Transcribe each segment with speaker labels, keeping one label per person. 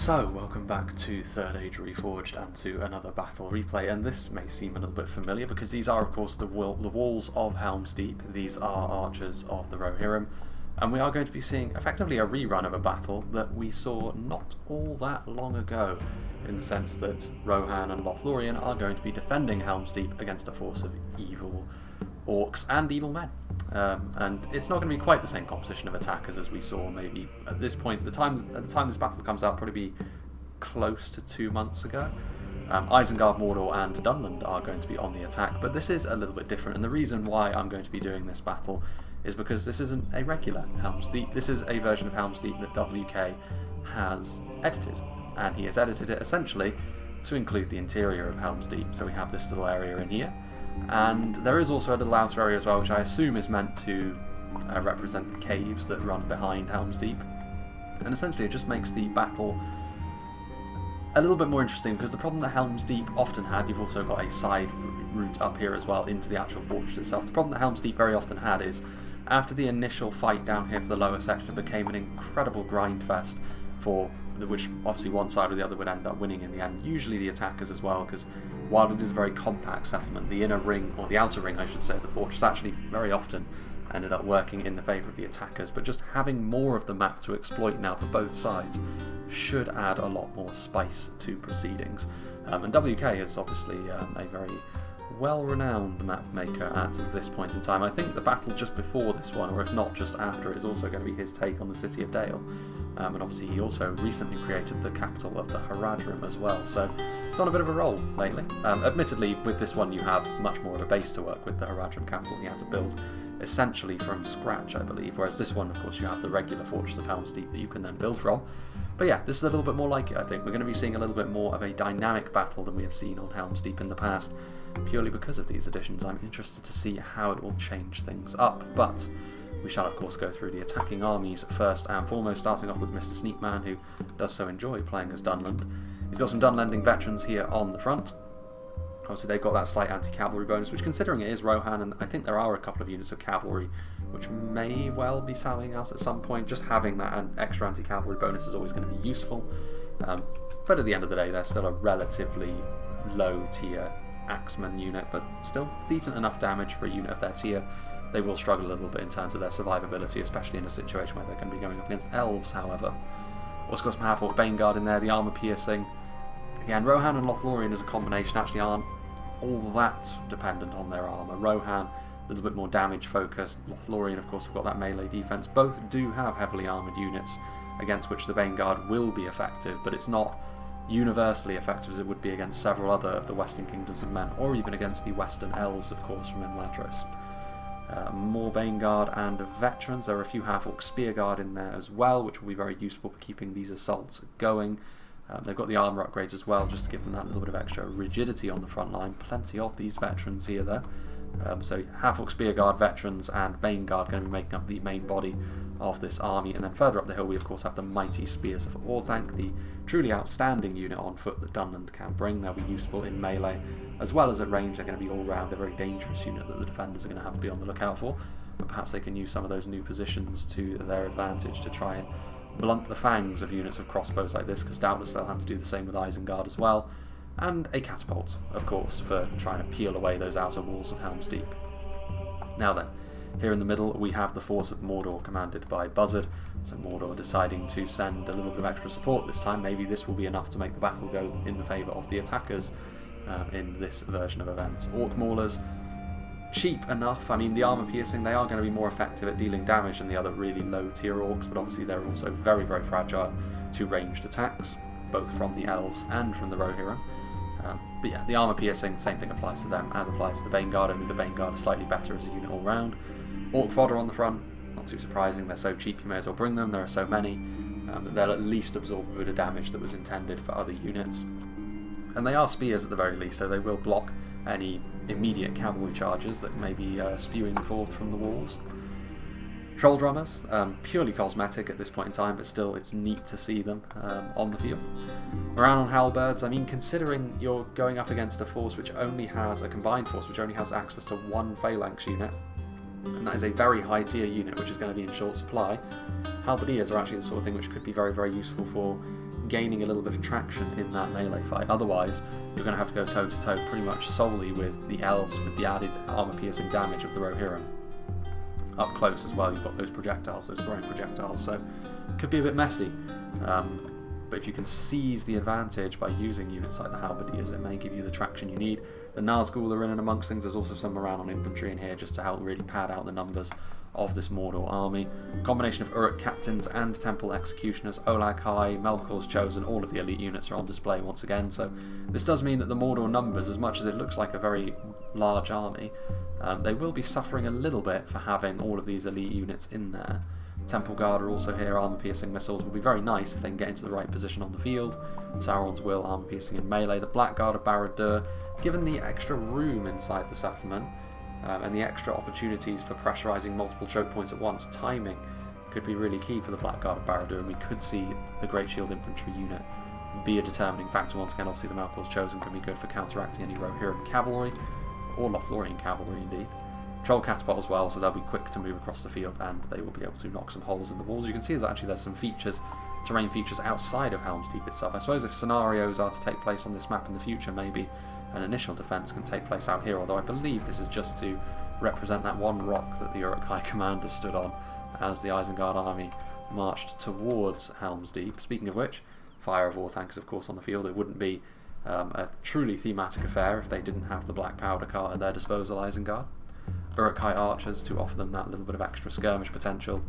Speaker 1: So, welcome back to Third Age Reforged and to another battle replay, and this may seem a little bit familiar because these are of course the walls of Helm's Deep. These are archers of the Rohirrim, and we are going to be seeing effectively a rerun of a battle that we saw not all that long ago, in the sense that Rohan and Lothlorien are going to be defending Helm's Deep against a force of evil orcs and evil men. And it's not going to be quite the same composition of attackers as we saw maybe at this point. At the time this battle comes out, probably be close to 2 months ago. Isengard, Mordor and Dunland are going to be on the attack, but this is a little bit different, and the reason why I'm going to be doing this battle is because this isn't a regular Helm's Deep. This is a version of Helm's Deep that WK has edited, and he has edited it essentially to include the interior of Helm's Deep. So we have this little area in here, and there is also a little outer area as well, which I assume is meant to represent the caves that run behind Helm's Deep. And essentially it just makes the battle a little bit more interesting, because the problem that Helm's Deep often had, you've also got a side route up here as well into the actual fortress itself. The problem that Helm's Deep very often had is, after the initial fight down here for the lower section, it became an incredible grind fest, for which obviously one side or the other would end up winning in the end, usually the attackers as well, because while it is a very compact settlement, the inner ring, or the outer ring I should say, of the fortress actually very often ended up working in the favour of the attackers. But just having more of the map to exploit now for both sides should add a lot more spice to proceedings. And WK is obviously a very well-renowned map maker at this point in time. I think the battle just before this one, or if not just after, is also going to be his take on the city of Dale. And obviously he also recently created the capital of the Haradrim as well, so it's on a bit of a roll lately. Admittedly, with this one you have much more of a base to work with. The Haradrim capital he had to build essentially from scratch, I believe, whereas this one, of course, you have the regular Fortress of Helm's Deep that you can then build from. But yeah, this is a little bit more like it, I think. We're going to be seeing a little bit more of a dynamic battle than we have seen on Helm's Deep in the past, purely because of these additions. I'm interested to see how it will change things up, but we shall of course go through the attacking armies first and foremost, starting off with Mr. Sneakman, who does so enjoy playing as Dunland. He's got some Dunlanding veterans here on the front. Obviously they've got that slight anti-cavalry bonus, which, considering it is Rohan, and I think there are a couple of units of cavalry which may well be sallying out at some point, just having that extra anti-cavalry bonus is always going to be useful. But at the end of the day, they're still a relatively low tier axeman unit, but still decent enough damage for a unit of their tier. They will struggle a little bit in terms of their survivability, especially in a situation where they're going to be going up against elves, however. Also got some half-orc Baneguard in there, the armour piercing. Again, Rohan and Lothlorien as a combination actually aren't all that dependent on their armour. Rohan, a little bit more damage focused. Lothlorien, of course, have got that melee defense. Both do have heavily armoured units against which the Baneguard will be effective, but it's not universally effective as it would be against several other of the Western Kingdoms of Men, or even against the Western Elves, of course, from Imladris. More Baneguard and veterans. There are a few half-orc Spearguard in there as well, which will be very useful for keeping these assaults going. They've got the armour upgrades as well, just to give them that little bit of extra rigidity on the front line. Plenty of these veterans here, though. So half-orc Spearguard, veterans and Baneguard going to be making up the main body of this army. And then further up the hill we of course have the mighty Spears of Orthanc, the truly outstanding unit on foot that Dunland can bring. They'll be useful in melee as well as at range. They're going to be all round a very dangerous unit that the defenders are going to have to be on the lookout for, but perhaps they can use some of those new positions to their advantage to try and blunt the fangs of units of crossbows like this, because doubtless they'll have to do the same with Isengard as well. And a catapult, of course, for trying to peel away those outer walls of Helm's Deep. Now then, here in the middle we have the force of Mordor commanded by Buzzard. So Mordor deciding to send a little bit of extra support this time. Maybe this will be enough to make the battle go in the favour of the attackers in this version of events. Orc Maulers, cheap enough. I mean, the armour piercing, they are going to be more effective at dealing damage than the other really low tier orcs, but obviously they're also very, very fragile to ranged attacks, both from the elves and from the Rohirrim. But yeah, the armour piercing, same thing applies to them as applies to the Baneguard, only the Baneguard is slightly better as a unit all round. Orc fodder on the front, not too surprising, they're so cheap you may as well bring them. There are so many that they'll at least absorb a bit of damage that was intended for other units. And they are spears at the very least, so they will block any immediate cavalry charges that may be spewing forth from the walls. Troll drummers, purely cosmetic at this point in time, but still it's neat to see them on the field. Around on halberds, I mean, considering you're going up against a force which only has a combined force, which only has access to one phalanx unit, and that is a very high tier unit which is going to be in short supply, halberdiers are actually the sort of thing which could be very, very useful for gaining a little bit of traction in that melee fight. Otherwise, you're going to have to go toe-to-toe pretty much solely with the elves, with the added armor-piercing damage of the Rohirrim. Up close as well, you've got those projectiles, those throwing projectiles, so it could be a bit messy. But if you can seize the advantage by using units like the Halberdiers, it may give you the traction you need. The Nazgul are in and amongst things. There's also some around on infantry in here just to help really pad out the numbers of this Mordor army. Combination of Uruk captains and temple executioners, Olag High, Melkor's Chosen, all of the elite units are on display once again. So this does mean that the Mordor numbers, as much as it looks like a very large army, they will be suffering a little bit for having all of these elite units in there. Temple Guard are also here. Armor-piercing missiles will be very nice if they can get into the right position on the field. Sauron's Will, armor-piercing in melee. The Blackguard of Barad-dûr, given the extra room inside the settlement and the extra opportunities for pressurising multiple choke points at once, timing could be really key for the Blackguard of Barad-dûr, and we could see the Great Shield Infantry unit be a determining factor once again. Obviously the Melkor's Chosen can be good for counteracting any Rohirrim cavalry, or Lothlorien cavalry indeed. Troll Catapult as well, so they'll be quick to move across the field and they will be able to knock some holes in the walls. You can see that actually there's some features, terrain features outside of Helm's Deep itself. I suppose if scenarios are to take place on this map in the future, maybe an initial defence can take place out here, although I believe this is just to represent that one rock that the Uruk-hai commander stood on as the Isengard army marched towards Helm's Deep. Speaking of which, fire of war tanks of course on the field. It wouldn't be a truly thematic affair if they didn't have the black powder cart at their disposal, Isengard. Uruk-hai archers to offer them that little bit of extra skirmish potential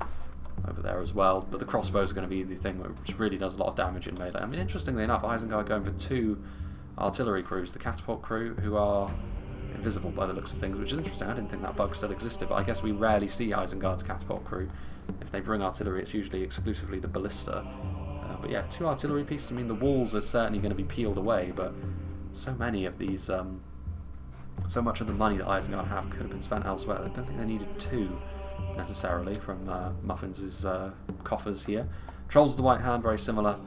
Speaker 1: over there as well, but the crossbows are going to be the thing which really does a lot of damage in melee. I mean, interestingly enough, Isengard going for 2 artillery crews, the catapult crew, who are invisible by the looks of things, which is interesting. I didn't think that bug still existed, but I guess we rarely see Isengard's catapult crew. If they bring artillery, it's usually exclusively the ballista. But yeah, 2 artillery pieces. I mean, the walls are certainly going to be peeled away, but so many of these, so much of the money that Isengard have could have been spent elsewhere. I don't think they needed 2 necessarily from Muffins' coffers here. Trolls of the White Hand, very similar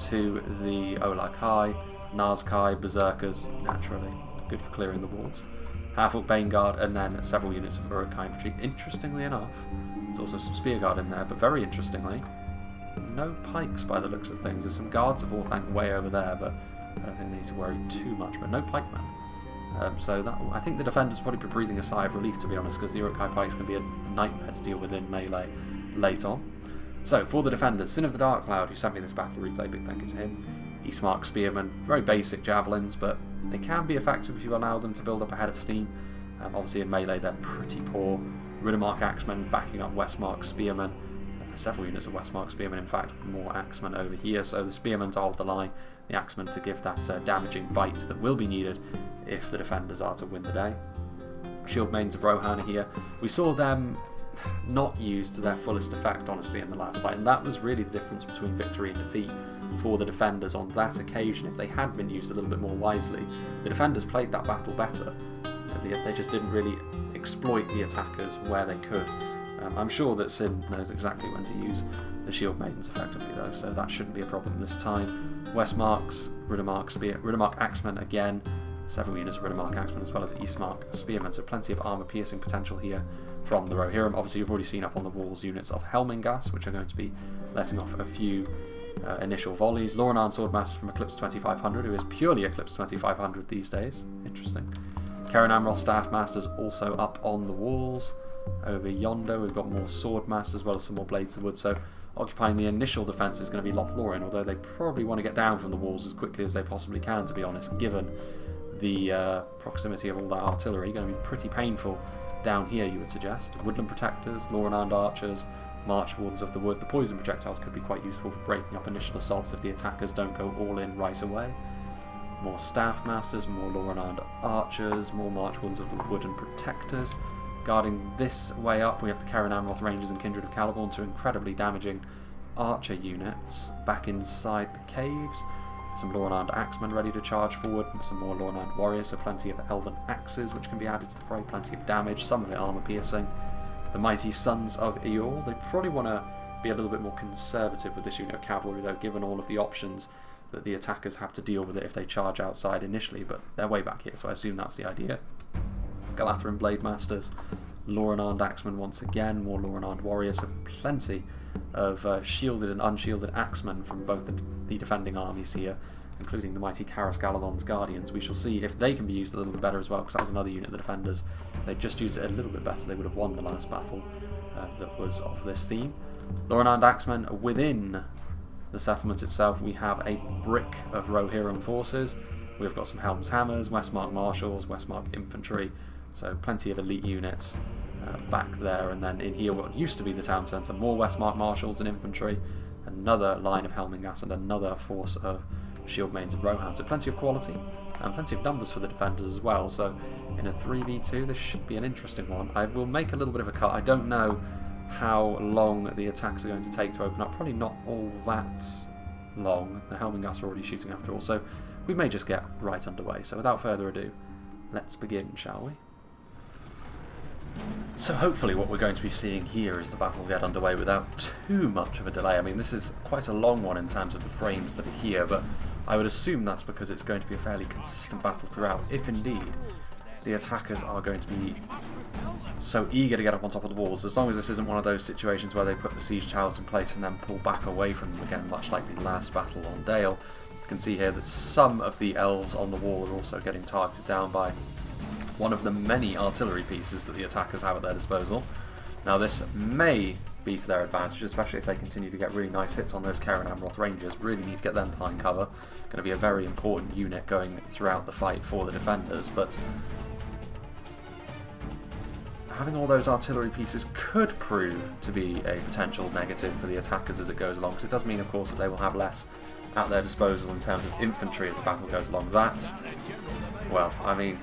Speaker 1: to the Olag High. Nazkai, Berserkers, naturally, good for clearing the walls. Half-Orc Baneguard, and then several units of Uruk-hai infantry. Interestingly enough, there's also some Spearguard in there, but very interestingly, no pikes by the looks of things. There's some guards of Orthanc way over there, but I don't think they need to worry too much, but no pikemen. So that, I think the defenders probably be breathing a sigh of relief, to be honest, because the Uruk-hai pikes can be a nightmare to deal with in melee late on. So, for the defenders, Sin of the Dark Cloud, who sent me this battle replay, big thank you to him. Eastmark Spearmen, very basic javelins, but they can be effective if you allow them to build up ahead of steam. Obviously in melee they're pretty poor. Riddermark Axemen backing up Westmark Spearmen. Several units of Westmark Spearmen, in fact, more Axemen over here, so the Spearmen to hold the line, the Axemen to give that damaging bite that will be needed if the defenders are to win the day. Shield Maidens of Rohan are here. We saw them not used to their fullest effect, honestly, in the last fight, and that was really the difference between victory and defeat for the defenders on that occasion. If they had been used a little bit more wisely, the defenders played that battle better. They just didn't really exploit the attackers where they could. I'm sure that Sin knows exactly when to use the Shield Maidens effectively, though, so that shouldn't be a problem this time. Westmarks, Riddermark Axemen again, several units of Riddermark Axemen as well as Eastmark Spearmen, so plenty of armour-piercing potential here from the Rohirrim. Obviously, you've already seen up on the walls units of Helmingas, which are going to be letting off a few initial volleys. Lorenan Swordmasters from Eclipse 2500, who is purely Eclipse 2500 these days. Interesting. Karen Amrol Staffmasters also up on the walls. Over yonder, we've got more Swordmasters as well as some more Blades of Wood, so occupying the initial defence is going to be Lothlorien, although they probably want to get down from the walls as quickly as they possibly can, to be honest, given the proximity of all that artillery. Going to be pretty painful down here, you would suggest. Woodland Protectors, Lorenan Archers, March Wardens of the Wood. The poison projectiles could be quite useful for breaking up initial assaults if the attackers don't go all in right away. More Staffmasters, more Lorenan Archers, more March Wardens of the Wood and Protectors. Guarding this way up, we have the Karen Amroth Rangers and Kindred of Caliborn, two incredibly damaging archer units back inside the caves. Some Lorenan Axemen ready to charge forward, some more Lorenan Warriors, so plenty of Elven Axes which can be added to the fray, plenty of damage, some of it armour piercing. The mighty Sons of Eor, they probably want to be a little bit more conservative with this unit of cavalry though, given all of the options that the attackers have to deal with it if they charge outside initially, but they're way back here, so I assume that's the idea. Galatharin Blade Masters, Loren-armed axemen once again, more Loren-armed warriors, so plenty of shielded and unshielded axemen from both the defending armies here, including the mighty Karas Galadon's Guardians. We shall see if they can be used a little bit better as well, because that was another unit of the defenders. If they'd just used it a little bit better, they would have won the last battle that was of this theme. Loren-armed axemen within the settlement itself. We have a brick of Rohirrim forces. We've got some Helms Hammers, Westmark Marshals, Westmark Infantry, so plenty of elite units back there. And then in here, what used to be the town centre, more Westmark Marshals and Infantry, another line of Helmingas, and another force of Shield Maidens and Rohan. So plenty of quality and plenty of numbers for the defenders as well. So in a 3v2, this should be an interesting one. I will make a little bit of a cut. I don't know how long the attacks are going to take to open up. Probably not all that long. The Helmingas are already shooting after all, so we may just get right underway. So without further ado, let's begin, shall we? So hopefully what we're going to be seeing here is the battle get underway without too much of a delay. I mean, this is quite a long one in terms of the frames that are here, but I would assume that's because it's going to be a fairly consistent battle throughout, if indeed the attackers are going to be so eager to get up on top of the walls, as long as this isn't one of those situations where they put the siege towers in place and then pull back away from them again, much like the last battle on Dale. You can see here that some of the elves on the wall are also getting targeted down by one of the many artillery pieces that the attackers have at their disposal. Now this may be to their advantage, especially if they continue to get really nice hits on those Karen Amroth Rangers. Really need to get them behind cover. Going to be a very important unit going throughout the fight for the defenders, but having all those artillery pieces could prove to be a potential negative for the attackers as it goes along, because it does mean, of course, that they will have less at their disposal in terms of infantry as the battle goes along. That, well, I mean,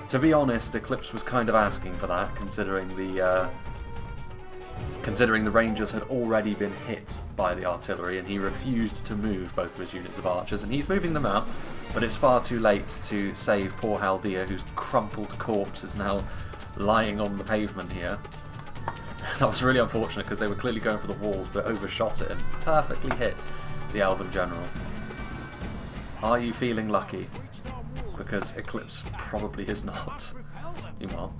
Speaker 1: to be honest, Eclipse was kind of asking for that, considering the Rangers had already been hit by the artillery, and he refused to move both of his units of archers, and he's moving them out, but it's far too late to save poor Haldir, whose crumpled corpse is now lying on the pavement here. That was really unfortunate, because they were clearly going for the walls but overshot it and perfectly hit the Elven General. Are you feeling lucky? Because Eclipse probably is not. Meanwhile,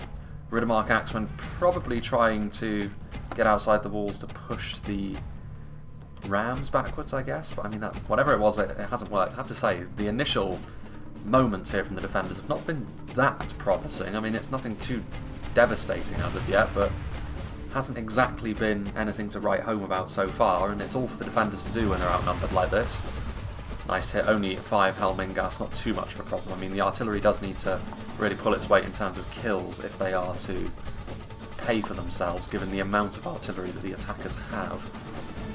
Speaker 1: Riddermark Axeman probably trying to get outside the walls to push the rams backwards, I guess. But I mean, that whatever it was, it hasn't worked. I have to say, the initial moments here from the defenders have not been that promising. I mean, it's nothing too devastating as of yet, but hasn't exactly been anything to write home about so far, and it's all for the defenders to do when they're outnumbered like this. Nice hit, only 5 Helmingas, not too much of a problem. I mean, the artillery does need to really pull its weight in terms of kills if they are to pay for themselves, given the amount of artillery that the attackers have.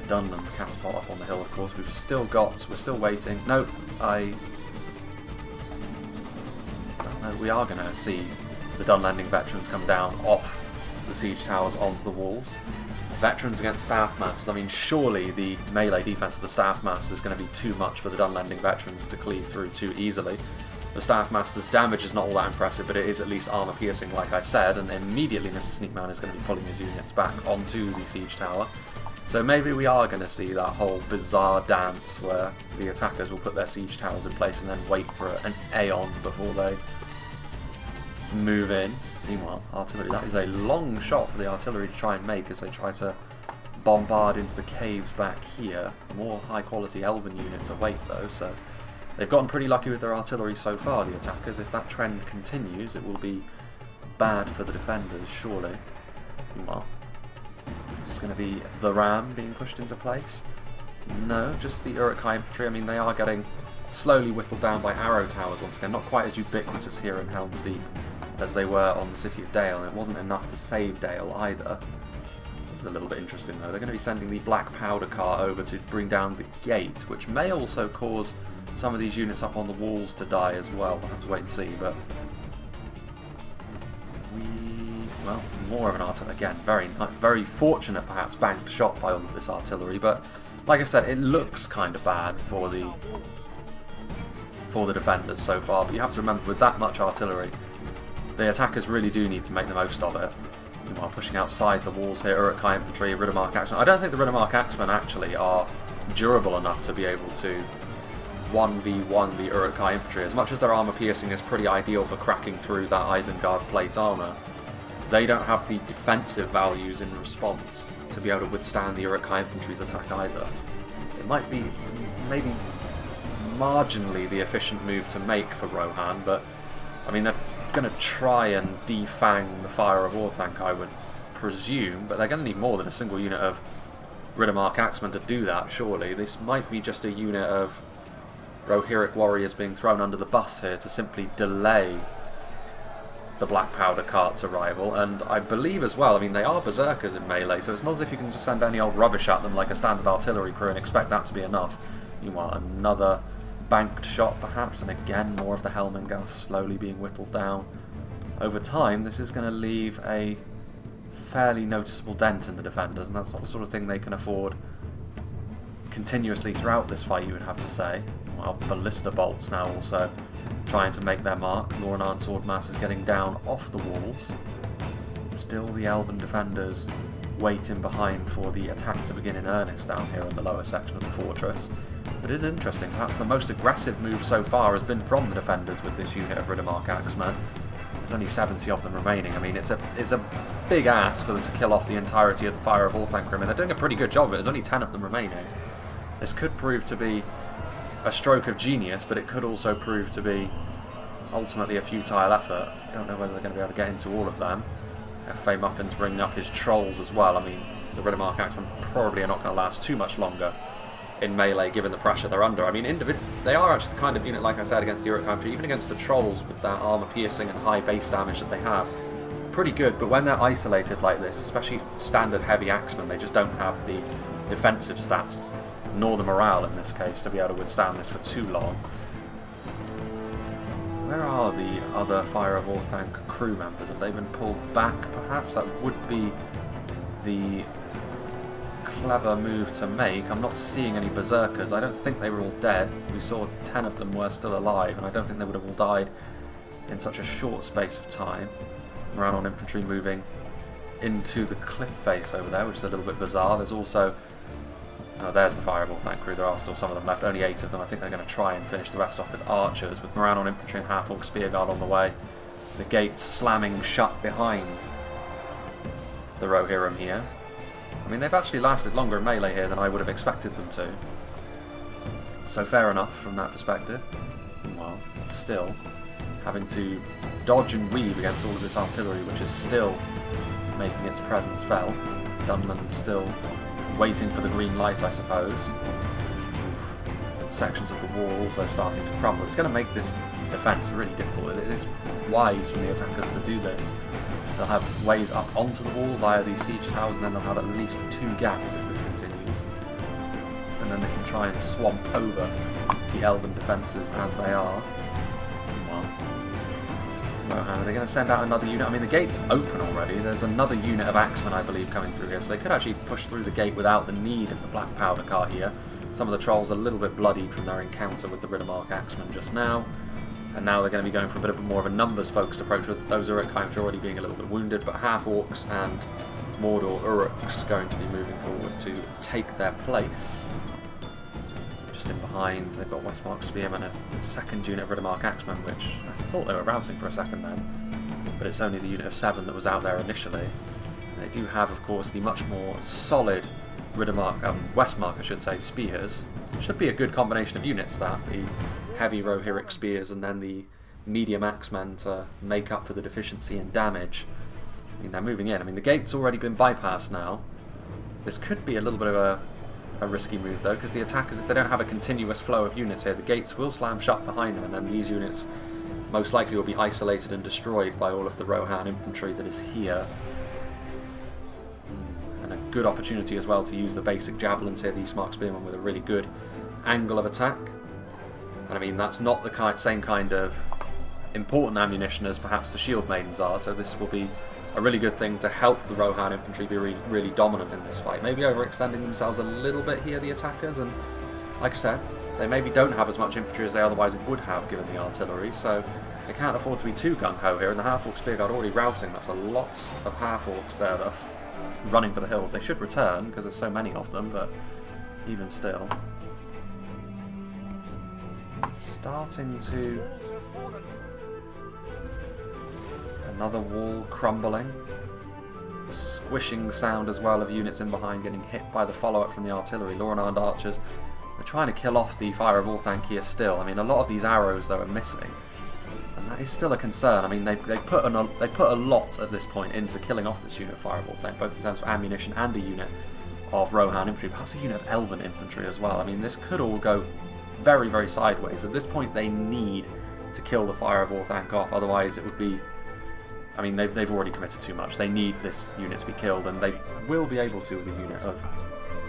Speaker 1: Dunland catapult up on the hill, of course. We're still waiting. No, we are going to see the Dunlanding veterans come down off the siege towers onto the walls. Veterans against staff masters. I mean, surely the melee defense of the staff masters is going to be too much for the Dunlanding veterans to cleave through too easily. The staff master's damage is not all that impressive, but it is at least armor piercing, like I said, and immediately Mr. Sneakman is going to be pulling his units back onto the siege tower. So maybe we are going to see that whole bizarre dance where the attackers will put their siege towers in place and then wait for an aeon before they move in. Meanwhile, artillery, that is a long shot for the artillery to try and make as they try to bombard into the caves back here. More high quality elven units await though, so they've gotten pretty lucky with their artillery so far, the attackers. If that trend continues, it will be bad for the defenders, surely. Meanwhile, is this going to be the ram being pushed into place? No, just the Uruk-hai infantry. I mean, they are getting slowly whittled down by arrow towers once again, not quite as ubiquitous here in Helm's Deep as they were on the City of Dale, and it wasn't enough to save Dale either. This is a little bit interesting though. They're going to be sending the black powder car over to bring down the gate, which may also cause some of these units up on the walls to die as well. We'll have to wait and see, but well, more of an artillery again. Very fortunate, perhaps, banked shot by all of this artillery, but like I said, it looks kind of bad for the defenders so far. But you have to remember, with that much artillery, the attackers really do need to make the most of it. While pushing outside the walls here, Uruk-hai infantry, Riddermark Axemen. I don't think the Riddermark Axemen actually are durable enough to be able to 1v1 the Uruk-hai infantry. As much as their armor piercing is pretty ideal for cracking through that Isengard plate armor, they don't have the defensive values in response to be able to withstand the Uruk-hai infantry's attack either. It might be maybe marginally the efficient move to make for Rohan, but I mean, they're going to try and defang the fire of Orthanc, I would presume, but they're going to need more than a single unit of Riddermark Axemen to do that, surely. This might be just a unit of Rohirric warriors being thrown under the bus here to simply delay the Black Powder Cart's arrival, and I believe as well, I mean, they are berserkers in melee, so it's not as if you can just send any old rubbish at them like a standard artillery crew and expect that to be enough. Meanwhile, another banked shot perhaps, and again more of the Helming gas slowly being whittled down. Over time, this is going to leave a fairly noticeable dent in the defenders, and that's not the sort of thing they can afford continuously throughout this fight, you would have to say. Well, ballista bolts now also trying to make their mark. Lorenan Swordmass is getting down off the walls. Still the Elven defenders waiting behind for the attack to begin in earnest down here in the lower section of the fortress. But it is interesting, perhaps the most aggressive move so far has been from the defenders with this unit of Riddermark Axemen. There's only 70 of them remaining. I mean, it's a big ask for them to kill off the entirety of the fire of Orthanc, and they're doing a pretty good job of it. There's only 10 of them remaining. This could prove to be a stroke of genius, but it could also prove to be ultimately a futile effort. Don't know whether they're going to be able to get into all of them. F.A. Muffin's bringing up his trolls as well. I mean, the Riddermark Axemen probably are not going to last too much longer in melee given the pressure they're under. I mean, they are actually the kind of unit, like I said, against the Uruk infantry, even against the trolls with that armor piercing and high base damage that they have. Pretty good, but when they're isolated like this, especially standard heavy axemen, they just don't have the defensive stats, nor the morale in this case, to be able to withstand this for too long. Where are the other Fire of Orthanc crew members? Have they been pulled back, perhaps? That would be the clever move to make. I'm not seeing any berserkers. I don't think they were all dead. We saw 10 of them were still alive, and I don't think they would have all died in such a short space of time. Morannon infantry moving into the cliff face over there, which is a little bit bizarre. There's also... Oh, there's the Fire of Orthanc crew. There are still some of them left, only 8 of them. I think they're going to try and finish the rest off with archers, with Morannon infantry and half-orc spearguard on the way. The gates slamming shut behind the Rohirrim here. I mean, they've actually lasted longer in melee here than I would have expected them to. So fair enough from that perspective. Meanwhile, still having to dodge and weave against all of this artillery, which is still making its presence felt. Dunland still waiting for the green light, I suppose. And sections of the wall also starting to crumble. It's going to make this defence really difficult. It is wise from the attackers to do this. They'll have ways up onto the wall via these siege towers, and then they'll have at least 2 gaps if this continues. And then they can try and swamp over the elven defences as they are. Rohan, are they going to send out another unit? I mean, the gate's open already. There's another unit of axemen, I believe, coming through here, so they could actually push through the gate without the need of the black powder cart here. Some of the trolls are a little bit bloodied from their encounter with the Riddermark Axemen just now, and now they're going to be going for a bit more of a numbers-focused approach, with those Uruk-hai already being a little bit wounded, but half-orcs and Mordor Uruks going to be moving forward to take their place. Just in behind, they've got Westmark Spearmen, a second unit of Riddermark Axemen, which I thought they were rousing for a second then, but it's only the unit of 7 that was out there initially. They do have, of course, the much more solid Westmark, I should say, spears. Should be a good combination of units, that. The heavy Rohirric spears and then the medium axemen to make up for the deficiency in damage. I mean, they're moving in. I mean, the gate's already been bypassed now. This could be a little bit of a risky move, though, because the attackers, if they don't have a continuous flow of units here, the gates will slam shut behind them, and then these units most likely will be isolated and destroyed by all of the Rohan infantry that is here. And a good opportunity as well to use the basic javelins here, these Mark Spearmen, with a really good angle of attack. And I mean, that's not the same kind of important ammunition as perhaps the Shield Maidens are, so this will be a really good thing to help the Rohan infantry be really dominant in this fight. Maybe overextending themselves a little bit here, the attackers, and like I said, they maybe don't have as much infantry as they otherwise would have given the artillery, so they can't afford to be too gung-ho here, and the half-orc spearguard already rousing. That's a lot of half-orcs there that are running for the hills. They should return, because there's so many of them, but even still. Starting to Another wall crumbling. The squishing sound as well of units in behind getting hit by the follow-up from the artillery. Lothlorien archers, they're trying to kill off the fire of Orthanc here still. I mean, a lot of these arrows, though, are missing. And that is still a concern. I mean, they put a lot at this point into killing off this unit of fire of Orthanc, both in terms of ammunition and a unit of Rohan infantry, perhaps a unit of Elven infantry as well. I mean, this could all go very, very sideways. At this point, they need to kill the fire of Orthanc off, otherwise it would be... I mean, they've already committed too much. They need this unit to be killed, and they will be able to with a unit of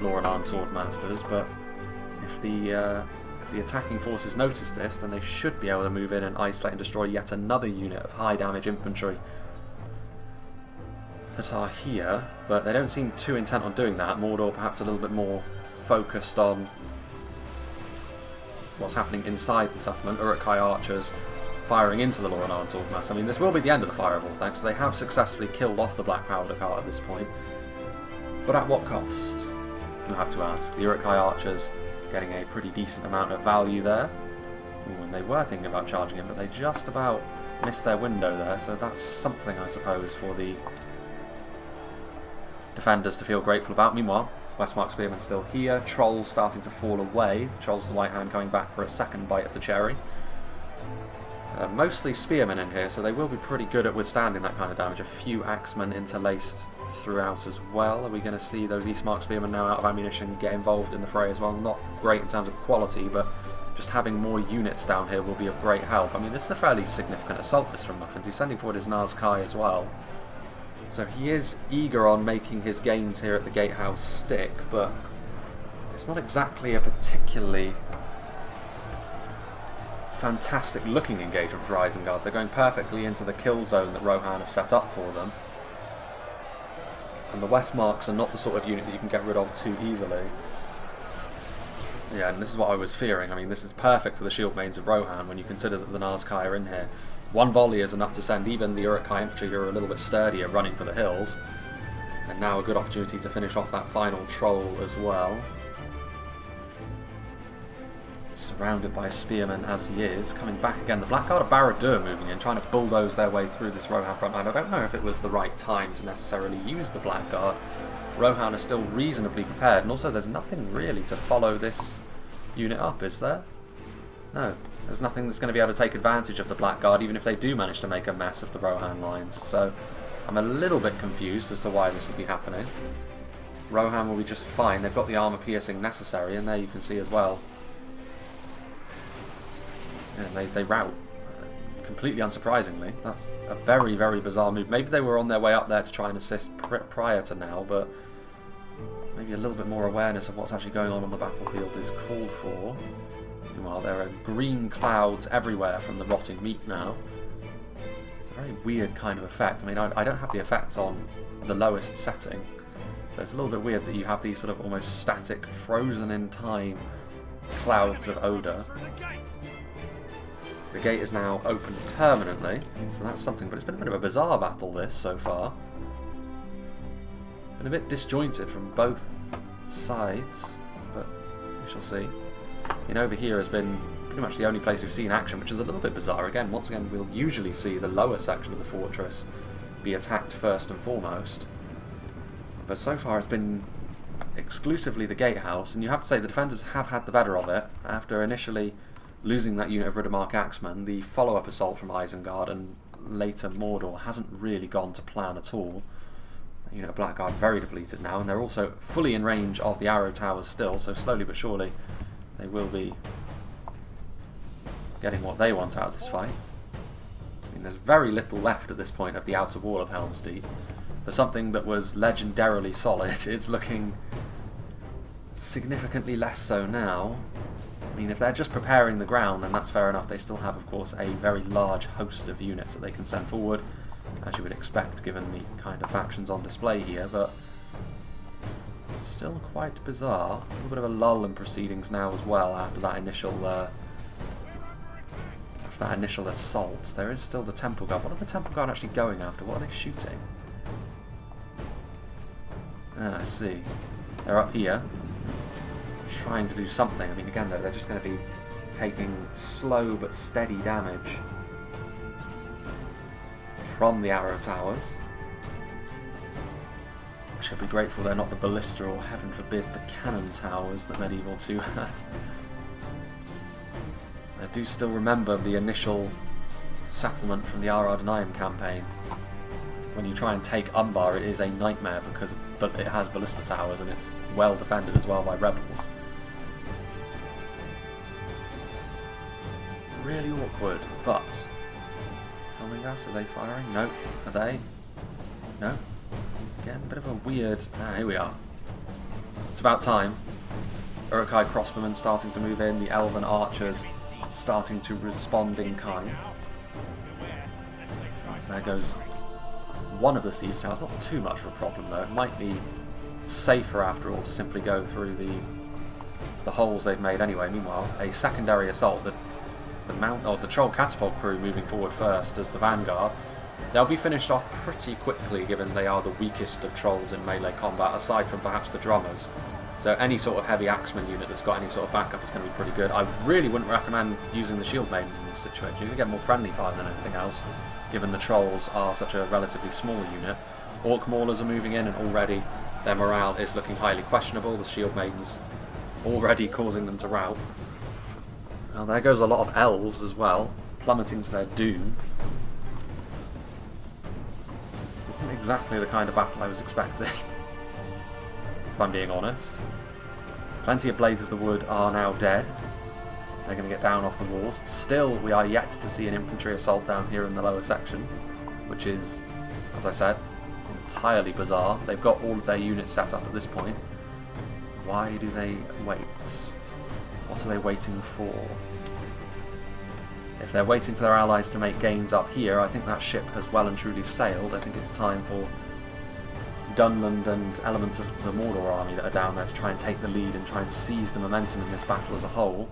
Speaker 1: Lothlorien Swordmasters, but if the attacking forces notice this, then they should be able to move in and isolate and destroy yet another unit of high damage infantry that are here, but they don't seem too intent on doing that. Mordor perhaps a little bit more focused on what's happening inside the settlement. Uruk-hai archers firing into the Lothlorien Swordmass. I mean, this will be the end of the Fire of Orthanc, so they have successfully killed off the Black Powder Cart at this point. But at what cost? You'll have to ask. The Uruk-hai archers getting a pretty decent amount of value there. Ooh, and they were thinking about charging him, but they just about missed their window there, so that's something, I suppose, for the defenders to feel grateful about. Meanwhile, Westmark Spearmen still here. Trolls starting to fall away. Trolls the White Hand coming back for a second bite of the cherry. Mostly spearmen in here, so they will be pretty good at withstanding that kind of damage. A few axemen interlaced throughout as well. Are we going to see those Eastmark spearmen now out of ammunition get involved in the fray as well? Not great in terms of quality, but just having more units down here will be of great help. I mean, this is a fairly significant assault, this from Muffins. He's sending forward his Nazkai as well. So he is eager on making his gains here at the gatehouse stick, but it's not exactly a particularly fantastic looking engagement for Isengard. They're going perfectly into the kill zone that Rohan have set up for them. And the Westmarks are not the sort of unit that you can get rid of too easily. Yeah, and this is what I was fearing. I mean, this is perfect for the shield mains of Rohan when you consider that the Nazkai are in here. One volley is enough to send even the Uruk-hai infantry who are a little bit sturdier running for the hills. And now a good opportunity to finish off that final troll as well. Surrounded by spearmen as he is, coming back again. The Blackguard of Barad-dûr moving in, trying to bulldoze their way through this Rohan front line. I don't know if it was the right time to necessarily use the Blackguard. Rohan is still reasonably prepared, and also there's nothing really to follow this unit up, is there? No, there's nothing that's going to be able to take advantage of the Blackguard, even if they do manage to make a mess of the Rohan lines. So I'm a little bit confused as to why this would be happening. Rohan will be just fine. They've got the armour piercing necessary, and there you can see as well. Yeah, they rout, completely unsurprisingly. That's a very, very bizarre move. Maybe they were on their way up there to try and assist prior to now, but maybe a little bit more awareness of what's actually going on the battlefield is called for. Meanwhile, there are green clouds everywhere from the rotting meat now. It's a very weird kind of effect. I mean, I don't have the effects on the lowest setting, so it's a little bit weird that you have these sort of almost static, frozen in time clouds of odour. The gate is now open permanently, so that's something, but it's been a bit of a bizarre battle this so far. Been a bit disjointed from both sides, but we shall see. And over here has been pretty much the only place we've seen action, which is a little bit bizarre. Again, once again, we'll usually see the lower section of the fortress be attacked first and foremost. But so far it's been exclusively the gatehouse, and you have to say the defenders have had the better of it after initially losing that unit of Riddermark Axemen. The follow-up assault from Isengard and later Mordor hasn't really gone to plan at all. The unit of Blackguard very depleted now, and they're also fully in range of the arrow towers still, so slowly but surely they will be getting what they want out of this fight. I mean, there's very little left at this point of the outer wall of Helm's Deep. For something that was legendarily solid, it's looking significantly less so now. I mean, if they're just preparing the ground, then that's fair enough. They still have, of course, a very large host of units that they can send forward, as you would expect, given the kind of factions on display here, but still quite bizarre. A little bit of a lull in proceedings now as well after that initial assault. There is still the Temple Guard. What are the Temple Guard actually going after? What are they shooting? Ah, I see. They're up here, trying to do something. I mean, again, though, they're just going to be taking slow but steady damage from the arrow towers. I should be grateful they're not the ballista or, heaven forbid, the cannon towers that Medieval 2 had. I do still remember the initial settlement from the Ar-Ardenaim campaign. When you try and take Umbar, it is a nightmare because it has ballista towers and it's well defended as well by rebels. Really awkward, but Helmgas, are they firing? No. Are they? No. Again, a bit of a weird... here we are. It's about time. Uruk-hai crossbowmen starting to move in, the elven archers starting to respond in kind. There goes one of the siege towers. Not too much of a problem though. It might be safer after all to simply go through the holes they've made anyway. Meanwhile, a secondary assault, the troll catapult crew moving forward first as the vanguard. They'll be finished off pretty quickly given they are the weakest of trolls in melee combat, aside from perhaps the drummers. So any sort of heavy axeman unit that's got any sort of backup is going to be pretty good. I really wouldn't recommend using the shield maidens in this situation. You can get more friendly fire than anything else, given the trolls are such a relatively small unit. Orc maulers are moving in and already their morale is looking highly questionable. The shield maidens already causing them to rout. Now there goes a lot of elves as well, plummeting to their doom. Isn't exactly the kind of battle I was expecting, if I'm being honest. Plenty of Blades of the Wood are now dead. They're going to get down off the walls. Still, we are yet to see an infantry assault down here in the lower section, which is, as I said, entirely bizarre. They've got all of their units set up at this point. Why do they wait? What are they waiting for? If they're waiting for their allies to make gains up here, I think that ship has well and truly sailed. I think it's time for Dunland and elements of the Mordor army that are down there to try and take the lead and try and seize the momentum in this battle as a whole.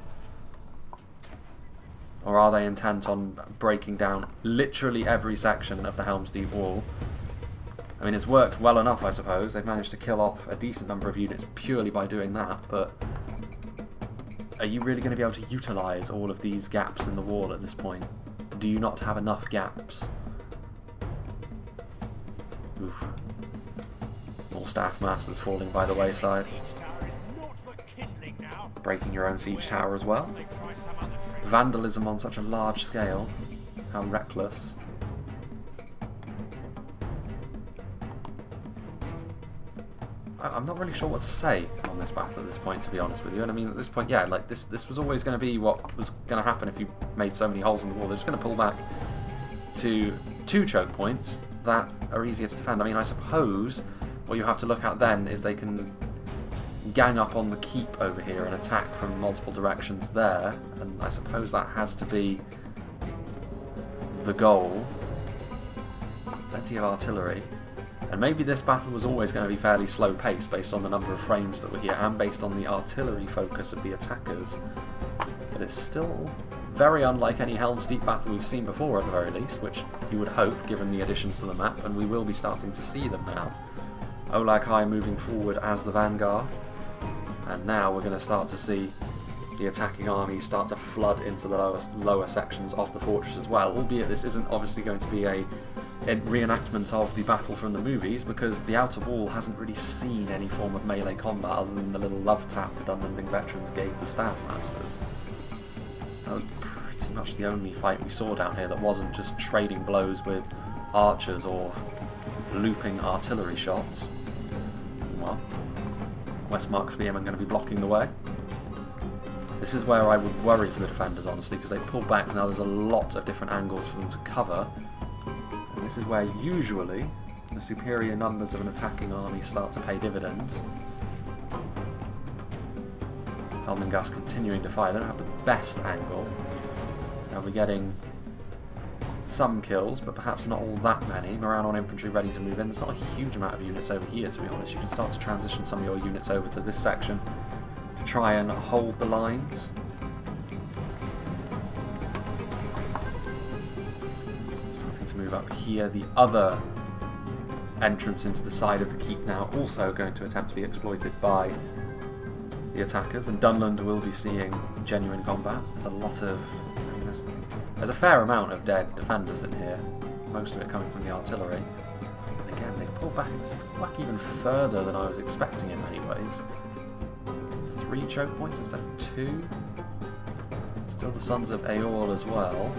Speaker 1: Or are they intent on breaking down literally every section of the Helm's Deep wall? I mean, it's worked well enough, I suppose. They've managed to kill off a decent number of units purely by doing that, but are you really going to be able to utilise all of these gaps in the wall at this point? Do you not have enough gaps? Oof. More staff masters falling by the wayside. Breaking your own siege tower as well. Vandalism on such a large scale. How reckless. I'm not really sure what to say on this battle at this point, to be honest with you. And I mean, at this point, yeah, like this was always going to be what was going to happen if you made so many holes in the wall. They're just going to pull back to 2 choke points that are easier to defend. I mean, I suppose what you have to look at then is they can gang up on the keep over here and attack from multiple directions there. And I suppose that has to be the goal. Plenty of artillery. And maybe this battle was always going to be fairly slow paced based on the number of frames that were here and based on the artillery focus of the attackers. But it's still very unlike any Helm's Deep battle we've seen before at the very least, which you would hope given the additions to the map, and we will be starting to see them now. Uruk-hai moving forward as the vanguard, and now we're going to start to see the attacking armies start to flood into the lower sections of the fortress as well, albeit this isn't obviously going to be a reenactment of the battle from the movies, because the outer wall hasn't really seen any form of melee combat other than the little love tap the Dunlanding veterans gave the staff masters. That was pretty much the only fight we saw down here that wasn't just trading blows with archers or looping artillery shots. Well, Westmark Spearmen are going to be blocking the way. This is where I would worry for the defenders, honestly, because they pull back. Now there's a lot of different angles for them to cover. And this is where usually the superior numbers of an attacking army start to pay dividends. Helmgas continuing to fire. They don't have the best angle. Now we're getting some kills, but perhaps not all that many. Moran on infantry ready to move in. There's not a huge amount of units over here, to be honest. You can start to transition some of your units over to this section to try and hold the lines. Starting to move up here. The other entrance into the side of the keep now also going to attempt to be exploited by the attackers, and Dunland will be seeing genuine combat. There's a lot of... there's a fair amount of dead defenders in here. most of it coming from the artillery. And again, they pulled back even further than I was expecting in many ways. 3 choke points instead of 2. Still the Sons of Eorl as well.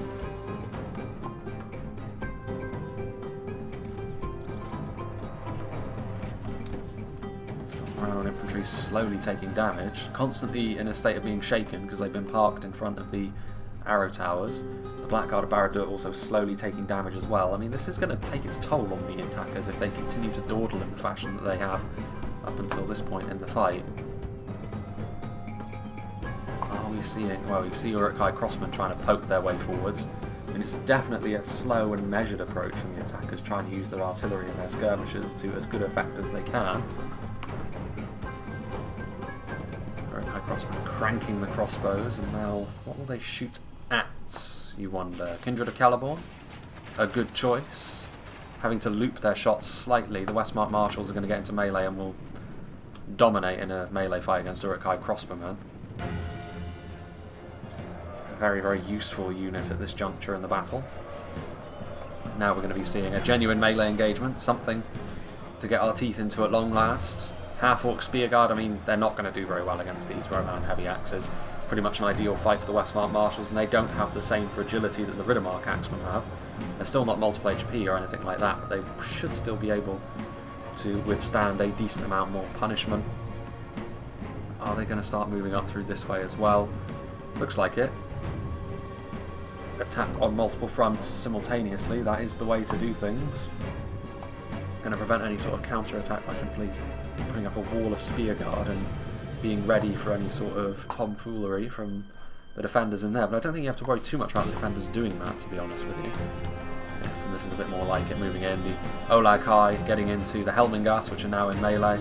Speaker 1: Rohan infantry slowly taking damage, constantly in a state of being shaken because they've been parked in front of the arrow towers. The Blackguard of Barad-dûr also slowly taking damage as well. I mean, this is going to take its toll on the attackers if they continue to dawdle in the fashion that they have up until this point in the fight. Are we seeing... well, you see Uruk-hai crossmen trying to poke their way forwards. I mean, it's definitely a slow and measured approach from the attackers, trying to use their artillery and their skirmishers to as good effect as they can. Uruk-hai crossmen cranking the crossbows, and now what will they shoot at, you wonder? Kindred of Celeborn? A good choice. Having to loop their shots slightly, the Westmark Marshals are going to get into melee and will dominate in a melee fight against Uruk-hai crossbowmen. A very, very useful unit at this juncture in the battle. Now we're going to be seeing a genuine melee engagement, something to get our teeth into at long last. Half-Orc Spearguard, I mean, they're not going to do very well against these Rohan heavy axes. Pretty much an ideal fight for the Westmark Marshals, and they don't have the same fragility that the Riddermark Axemen have. They're still not multiple HP or anything like that, but they should still be able to withstand a decent amount more punishment. Are they going to start moving up through this way as well? Looks like it. Attack on multiple fronts simultaneously, that is the way to do things. Going to prevent any sort of counter-attack by simply putting up a wall of Spearguard and being ready for any sort of tomfoolery from the defenders in there. But I don't think you have to worry too much about the defenders doing that, to be honest with you. Yes, and this is a bit more like it, moving in. The Olag-hai getting into the Helmingast, which are now in melee.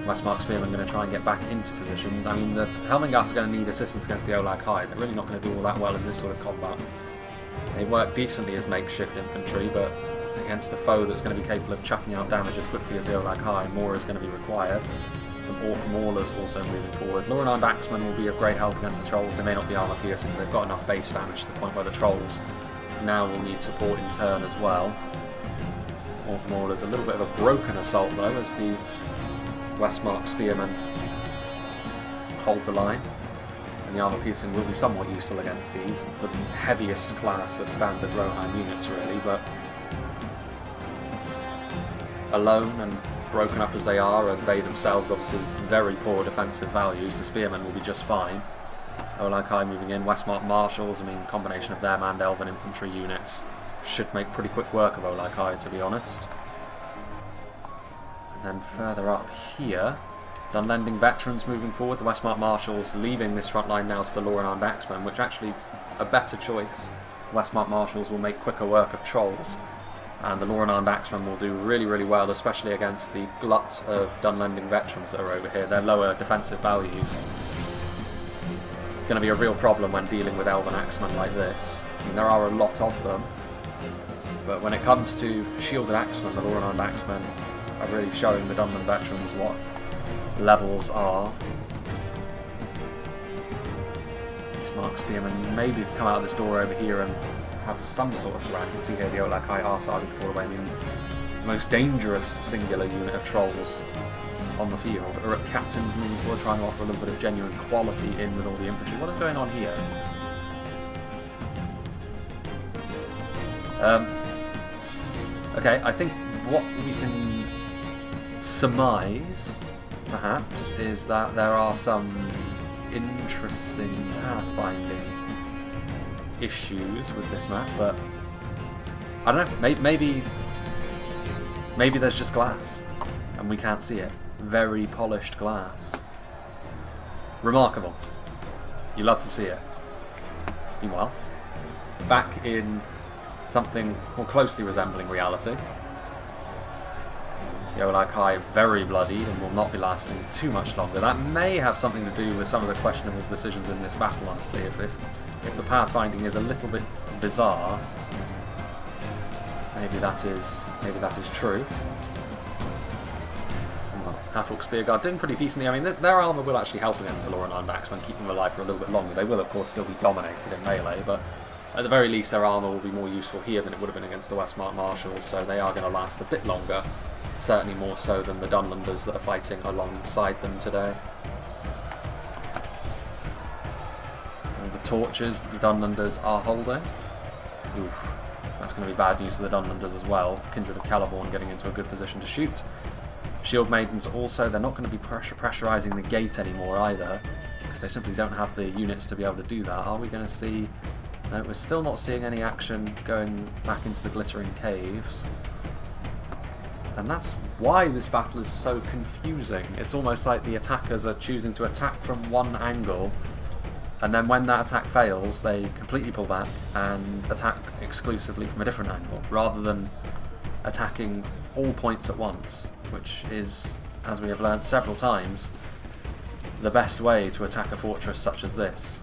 Speaker 1: Westmark Spearmen going to try and get back into position. I mean, the Helmingast are going to need assistance against the Olag-hai. They're really not going to do all that well in this sort of combat. They work decently as makeshift infantry, but against a foe that's going to be capable of chucking out damage as quickly as the Olag-hai, more is going to be required. Some Orc Maulers also moving forward. Lorien Axemen will be of great help against the Trolls. They may not be armor piercing, but they've got enough base damage to the point where the Trolls now will need support in turn as well. Orc Maulers, a little bit of a broken assault though, as the Westmark Spearmen hold the line. And the armor piercing will be somewhat useful against these, the heaviest class of standard Rohan units really, but alone and broken up as they are, and they themselves obviously very poor defensive values, the Spearmen will be just fine. Olag-hai moving in, Westmark Marshals, I mean, combination of them and Elven infantry units should make pretty quick work of Olag-hai, to be honest. And then further up here, Dunlanding veterans moving forward, the Westmark Marshals leaving this front line now to the Lorien Axemen, which actually a better choice. The Westmark Marshals will make quicker work of Trolls, and the Lorien Axemen will do really, really well, especially against the glut of Dunlanding veterans that are over here. Their lower defensive values going to be a real problem when dealing with Elven Axemen like this. I mean, there are a lot of them, but when it comes to shielded Axemen, the Lorien Axemen are really showing the Dunland veterans what levels are. Smart Spearmen maybe come out of this door over here and have some sort of threat. You can see here the Olag-hai are starting to fall away. I mean, the most dangerous singular unit of Trolls on the field. Uruk captains moving forward, trying to offer a little bit of genuine quality in with all the infantry. What is going on here? Okay, I think what we can surmise, perhaps, is that there are some interesting pathfinding issues with this map, but I don't know, maybe there's just glass and we can't see it. Very polished glass. Remarkable. You love to see it. Meanwhile, back in something more closely resembling reality, the Olag-hai very bloodied and will not be lasting too much longer. That may have something to do with some of the questionable decisions in this battle, honestly. If the pathfinding is a little bit bizarre, maybe that is true. Well, Half-Orc Spearguard doing pretty decently. I mean, their armour will actually help against the Lorien Axemen, keep them alive for a little bit longer. They will, of course, still be dominated in melee, but At the very least, their armour will be more useful here than it would have been against the Westmark Marshals, so they are going to last a bit longer, certainly more so than the Dunlanders that are fighting alongside them today. And the torches that the Dunlanders are holding. Oof, that's going to be bad news for the Dunlanders as well. Kindred of Celeborn getting into a good position to shoot. Shield Maidens also, they're not going to be pressurising the gate anymore either, because they simply don't have the units to be able to do that. Are we going to see... No, we're still not seeing any action going back into the Glittering Caves. And that's why this battle is so confusing. It's almost like the attackers are choosing to attack from one angle, and then when that attack fails, they completely pull back and attack exclusively from a different angle, rather than attacking all points at once, which is, as we have learned several times, the best way to attack a fortress such as this.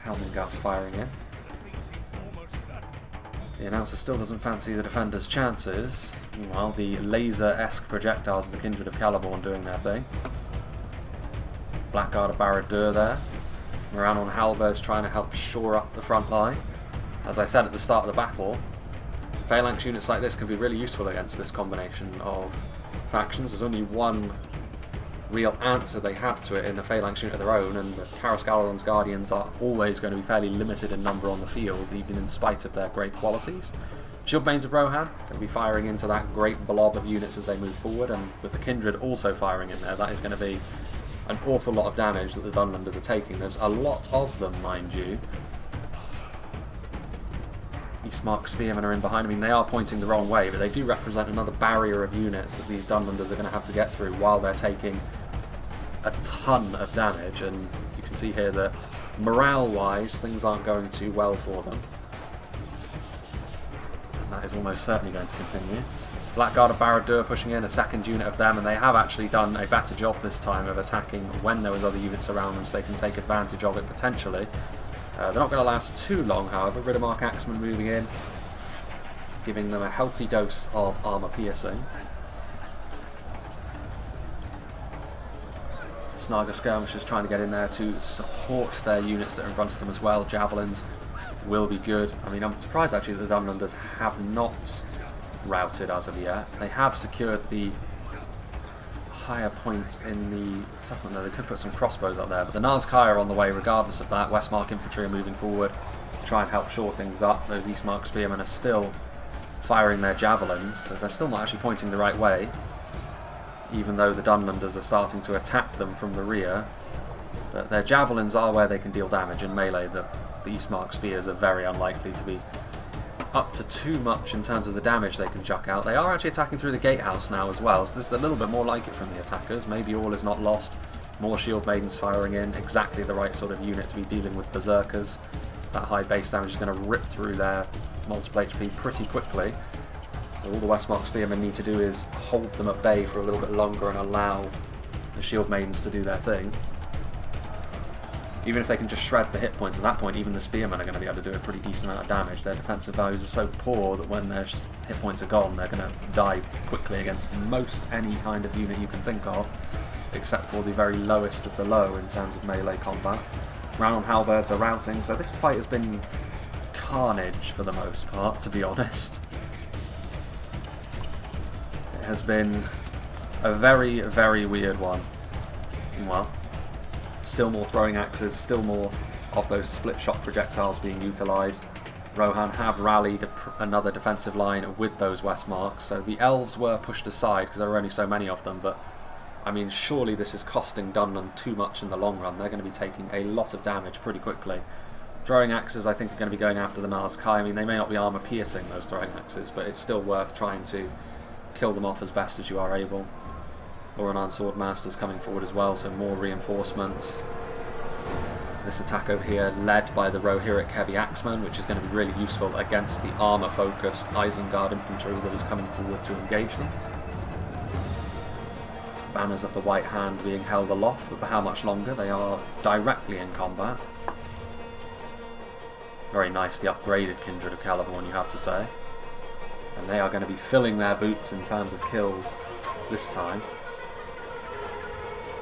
Speaker 1: Helmingard's firing in. The announcer still doesn't fancy the defenders' chances. Meanwhile, the laser-esque projectiles of the Kindred of Celeborn doing their thing. Blackguard of Barad-dûr there. Moran on halberds trying to help shore up the front line. As I said at the start of the battle, phalanx units like this can be really useful against this combination of factions. There's only one real answer they have to it in a phalanx unit of their own, and the Karas Galadon's Guardians are always going to be fairly limited in number on the field, even in spite of their great qualities. Shield Maidens of Rohan going to be firing into that great blob of units as they move forward, and with the Kindred also firing in there, that is going to be an awful lot of damage that the Dunlanders are taking. There's a lot of them, mind you. Eastmark Spearmen are in behind. I mean, they are pointing the wrong way, but they do represent another barrier of units that these Dunlanders are going to have to get through while they're taking a ton of damage. And you can see here that morale-wise, things aren't going too well for them. And that is almost certainly going to continue. Blackguard of Barad-dûr pushing in a second unit of them, and they have actually done a better job this time of attacking when there was other units around them, so they can take advantage of it potentially. They're not going to last too long, however. Riddermark Axemen moving in, giving them a healthy dose of armour piercing. Snaga Skirmishers trying to get in there to support their units that are in front of them as well. Javelins will be good. I mean, I'm surprised actually that the Dunlanders have not routed as of yet. They have secured the higher point in the settlement there. They could put some crossbows up there, but the Nazkai are on the way regardless of that. Westmark infantry are moving forward to try and help shore things up. Those Eastmark spearmen are still firing their javelins, so they're still not actually pointing the right way, even though the Dunlanders are starting to attack them from the rear. But their javelins are where they can deal damage. In melee, the Eastmark spears are very unlikely to be up to too much in terms of the damage they can chuck out. They are actually attacking through the gatehouse now as well, so this is a little bit more like it from the attackers. Maybe all is not lost. More Shield Maidens firing in, exactly the right sort of unit to be dealing with berserkers. That high base damage is going to rip through their multiple HP pretty quickly. So all the Westmark Spearmen need to do is hold them at bay for a little bit longer and allow the Shield Maidens to do their thing. Even if they can just shred the hit points, at that point even the Spearmen are going to be able to do a pretty decent amount of damage. Their defensive values are so poor that when their hit points are gone, they're going to die quickly against most any kind of unit you can think of, except for the very lowest of the low in terms of melee combat. Round halberds are routing, so this fight has been carnage for the most part, to be honest. It has been a very, very weird one. Well, still more throwing axes, still more of those split shot projectiles being utilised. Rohan have rallied another defensive line with those Westmarks, so the elves were pushed aside because there were only so many of them, but I mean, surely this is costing Dunland too much in the long run. They're going to be taking a lot of damage pretty quickly. Throwing axes, I think, are going to be going after the Nazkai. I mean, they may not be armour piercing, those throwing axes, but it's still worth trying to kill them off as best as you are able. Loran Sword Masters coming forward as well, so more reinforcements. This attack over here led by the Rohirric Heavy Axemen, which is going to be really useful against the armour-focused Isengard infantry that is coming forward to engage them. Banners of the White Hand being held aloft, but for how much longer? They are directly in combat. Very nice, the upgraded Kindred of Celeborn, you have to say. And they are going to be filling their boots in terms of kills this time.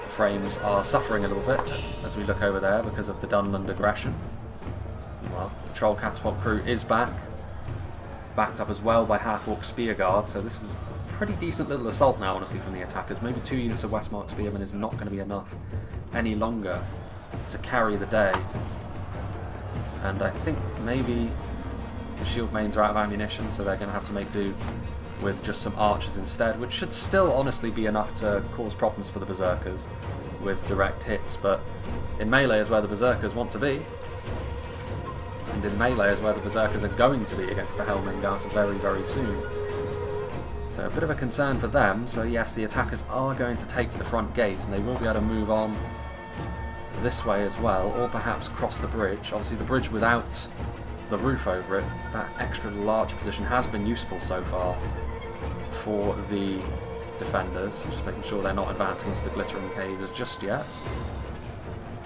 Speaker 1: The frames are suffering a little bit as we look over there because of the Dunland aggression. Well, the Troll Catapult crew is back. Backed up as well by Half-Orc Spear Guard, so this is a pretty decent little assault now, honestly, from the attackers. Maybe 2 units of Westmark Spearmen is not going to be enough any longer to carry the day. And I think maybe the Shield Mains are out of ammunition, so they're going to have to make do with just some archers instead, which should still honestly be enough to cause problems for the Berserkers with direct hits, but in melee is where the Berserkers want to be, and in melee is where the Berserkers are going to be against the Helmengars very, very soon. So a bit of a concern for them. So yes, the attackers are going to take the front gates, and they will be able to move on this way as well, or perhaps cross the bridge. Obviously the bridge without the roof over it, that extra large position has been useful so far for the defenders, just making sure they're not advancing into the glittering caves just yet.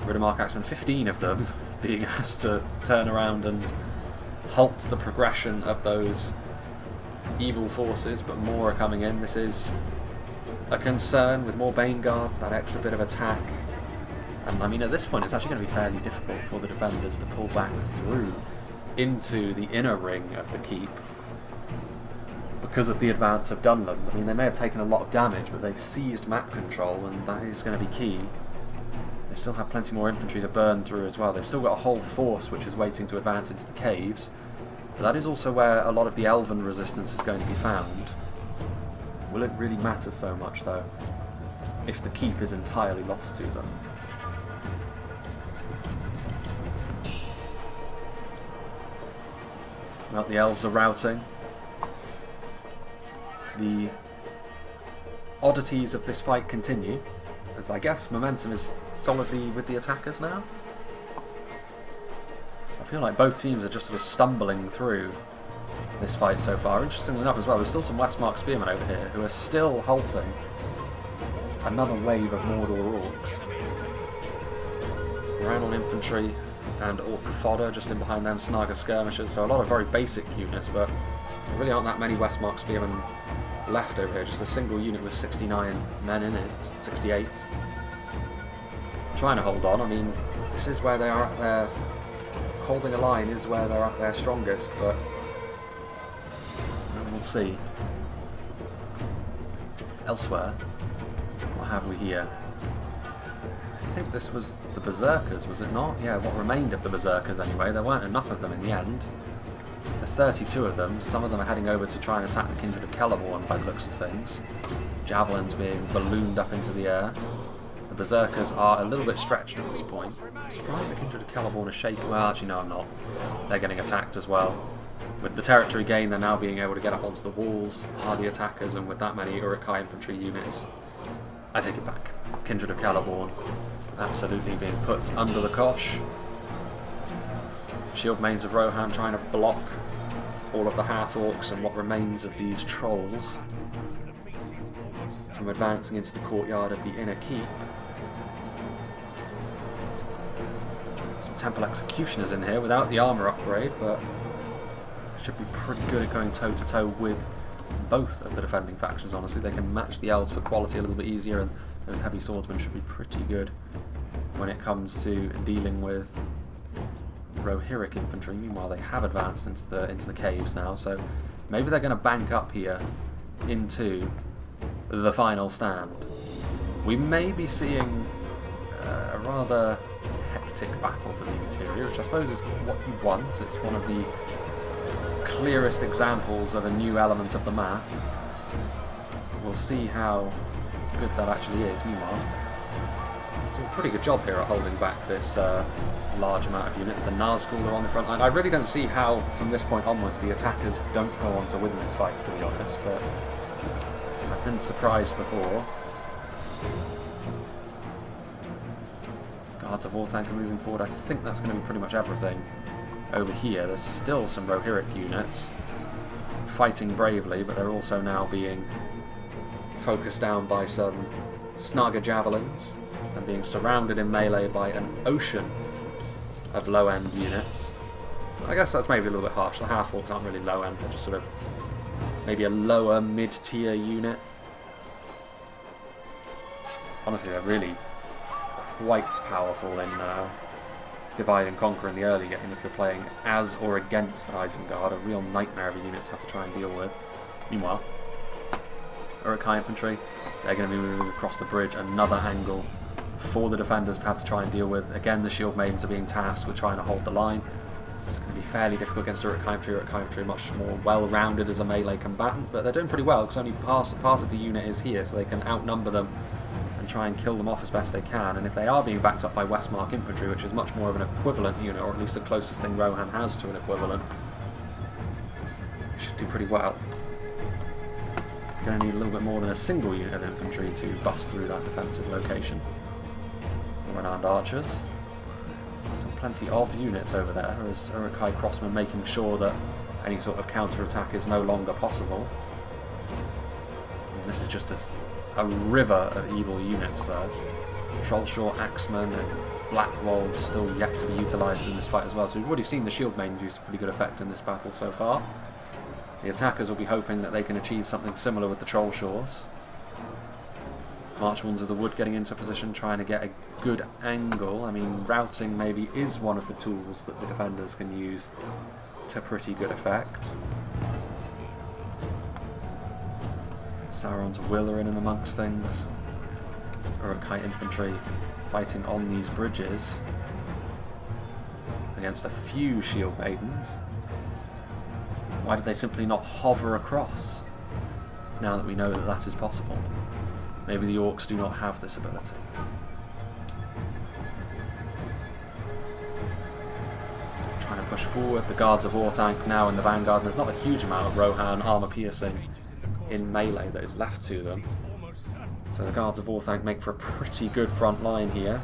Speaker 1: Riddermark Axemen, 15 of them, being asked to turn around and halt the progression of those evil forces, but more are coming in. This is a concern with more Bane Guard, that extra bit of attack. And I mean, at this point it's actually going to be fairly difficult for the defenders to pull back through into the inner ring of the keep because of the advance of Dunland. I mean, they may have taken a lot of damage, but they've seized map control, and that is going to be key. They still have plenty more infantry to burn through as well. They've still got a whole force which is waiting to advance into the caves. But that is also where a lot of the elven resistance is going to be found. Will it really matter so much, though, if the keep is entirely lost to them? Well, the elves are routing. The oddities of this fight continue, as I guess momentum is solidly with the attackers now. I feel like both teams are just sort of stumbling through this fight so far. Interestingly enough as well, there's still some Westmark Spearmen over here who are still halting another wave of Mordor Orcs. Randall Infantry and Orc Fodder just in behind them, Snaga Skirmishers, so a lot of very basic units, but there really aren't that many Westmark Spearmen left over here, just a single unit with 69 men in it, 68. Trying to hold on. I mean, this is where they are at their... holding a line is where they're at their strongest, but we'll see. Elsewhere, what have we here? I think this was the Berserkers, was it not? Yeah, what remained of the Berserkers anyway. There weren't enough of them in the end. There's 32 of them. Some of them are heading over to try and attack the Kindred of Celeborn by the looks of things. Javelins being ballooned up into the air. The Berserkers are a little bit stretched at this point. I'm surprised the Kindred of Celeborn are shaken. Well, actually no, I'm not. They're getting attacked as well. With the territory gain, they're now being able to get up onto the walls, are the attackers, and with that many Uruk-hai infantry units, I take it back. Kindred of Celeborn absolutely being put under the cosh. Shield Mains of Rohan trying to block all of the half-orcs and what remains of these trolls from advancing into the courtyard of the inner keep. Some Temple Executioners in here without the armour upgrade, but should be pretty good at going toe-to-toe with both of the defending factions, honestly. They can match the elves for quality a little bit easier, and those heavy swordsmen should be pretty good when it comes to dealing with Rohirric infantry. Meanwhile, they have advanced into the caves now, so maybe they're going to bank up here into the final stand. We may be seeing a rather hectic battle for the interior, which I suppose is what you want. It's one of the clearest examples of a new element of the map. We'll see how good that actually is. Meanwhile, doing a pretty good job here at holding back this large amount of units. The Nazgul are on the front line. I really don't see how, from this point onwards, the attackers don't go on to win this fight, to be honest, but I've been surprised before. Guards of Orthanc are moving forward. I think that's going to be pretty much everything. Over here, there's still some Rohirric units fighting bravely, but they're also now being focused down by some Snaga javelins and being surrounded in melee by an ocean of low-end units. I guess that's maybe a little bit harsh. The half-orcs aren't really low-end, they're just sort of maybe a lower mid-tier unit. Honestly, they're really quite powerful divide and conquer in the early game if you're playing as or against Isengard, a real nightmare of a unit to have to try and deal with. Meanwhile, Uruk-hai infantry, they're going to be moving across the bridge, another angle for the defenders to have to try and deal with. Again, the shield maidens are being tasked with trying to hold the line. It's going to be fairly difficult against Uruk-hai infantry. Uruk-hai infantry are much more well-rounded as a melee combatant, but they're doing pretty well because only part of the unit is here, so they can outnumber them and try and kill them off as best they can. And if they are being backed up by Westmark infantry, which is much more of an equivalent unit, or at least the closest thing Rohan has to an equivalent, they should do pretty well. Going to need a little bit more than a single unit of infantry to bust through that defensive location. Renowned archers. So plenty of units over there as Uruk-hai crossmen making sure that any sort of counter-attack is no longer possible. And this is just a river of evil units though. Trollshaw, Axemen and Blackwolves still yet to be utilised in this fight as well. So we've already seen the shield maidens use a pretty good effect in this battle so far. The attackers will be hoping that they can achieve something similar with the Trollshaws. Marchwalls of the Wood getting into position, trying to get a good angle. I mean, routing maybe is one of the tools that the defenders can use to pretty good effect. Sauron's Will are in and amongst things. Uruk-hai infantry fighting on these bridges against a few shield maidens. Why did they simply not hover across, now that we know that that is possible? Maybe the orcs do not have this ability. Trying to push forward, the guards of Orthanc now in the vanguard, and there's not a huge amount of Rohan armour piercing in melee that is left to them. So the guards of Orthanc make for a pretty good front line here.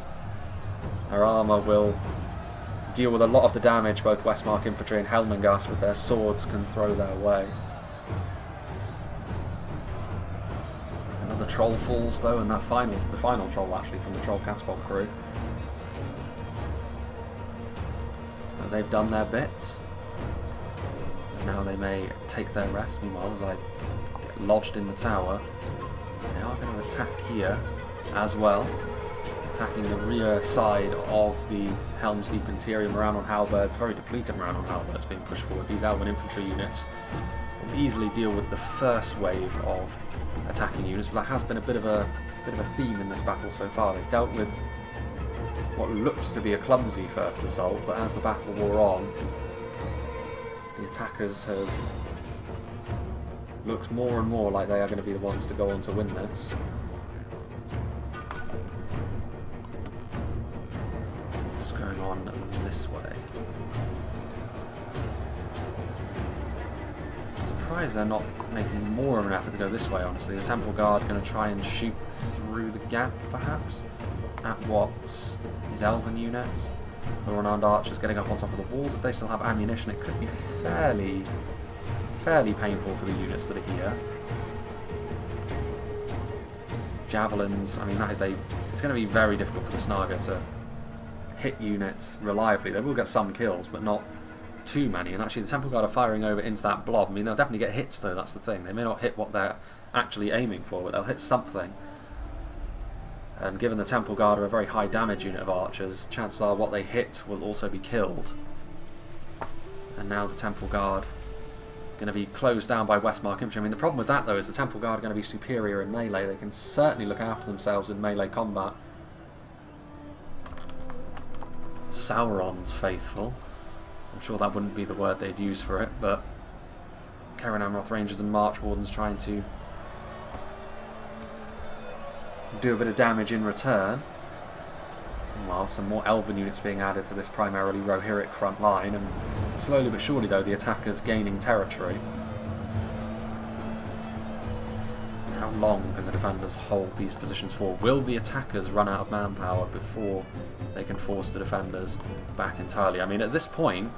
Speaker 1: Their armour will deal with a lot of the damage both Westmark infantry and Helmengast with their swords can throw their way. Another troll falls though, and the final troll actually from the troll catapult crew. So they've done their bit. And now they may take their rest. Meanwhile, as I get lodged in the tower, they are going to attack here as well. Attacking the rear side of the Helm's Deep interior. Morale on halberds, very depleted morale on halberds being pushed forward. These Elven infantry units will easily deal with the first wave of attacking units, but that has been a bit of a theme in this battle so far. They've dealt with what looks to be a clumsy first assault, but as the battle wore on, the attackers have looked more and more like they are going to be the ones to go on to win this. What's going on this way? I'm surprised they're not making more of an effort to go this way, honestly. The Temple Guard going to try and shoot through the gap, perhaps, at what? These Elven units. The renowned archers getting up on top of the walls. If they still have ammunition, it could be fairly painful for the units that are here. Javelins, I mean, it's going to be very difficult for the Snaga to hit units reliably. They will get some kills, but not too many. And actually, the Temple Guard are firing over into that blob. I mean, they'll definitely get hits, though, that's the thing. They may not hit what they're actually aiming for, but they'll hit something. And given the Temple Guard are a very high damage unit of archers, chances are what they hit will also be killed. And now the Temple Guard going to be closed down by Westmark infantry. I mean, the problem with that, though, is the Temple Guard are going to be superior in melee. They can certainly look after themselves in melee combat. Sauron's faithful. I'm sure that wouldn't be the word they'd use for it, but Karen Amroth Rangers and March Wardens trying to do a bit of damage in return. Meanwhile, some more Elven units being added to this primarily Rohirric front line, and slowly but surely, though, the attackers gaining territory. How long can the defenders hold these positions for? Will the attackers run out of manpower before they can force the defenders back entirely? I mean, at this point,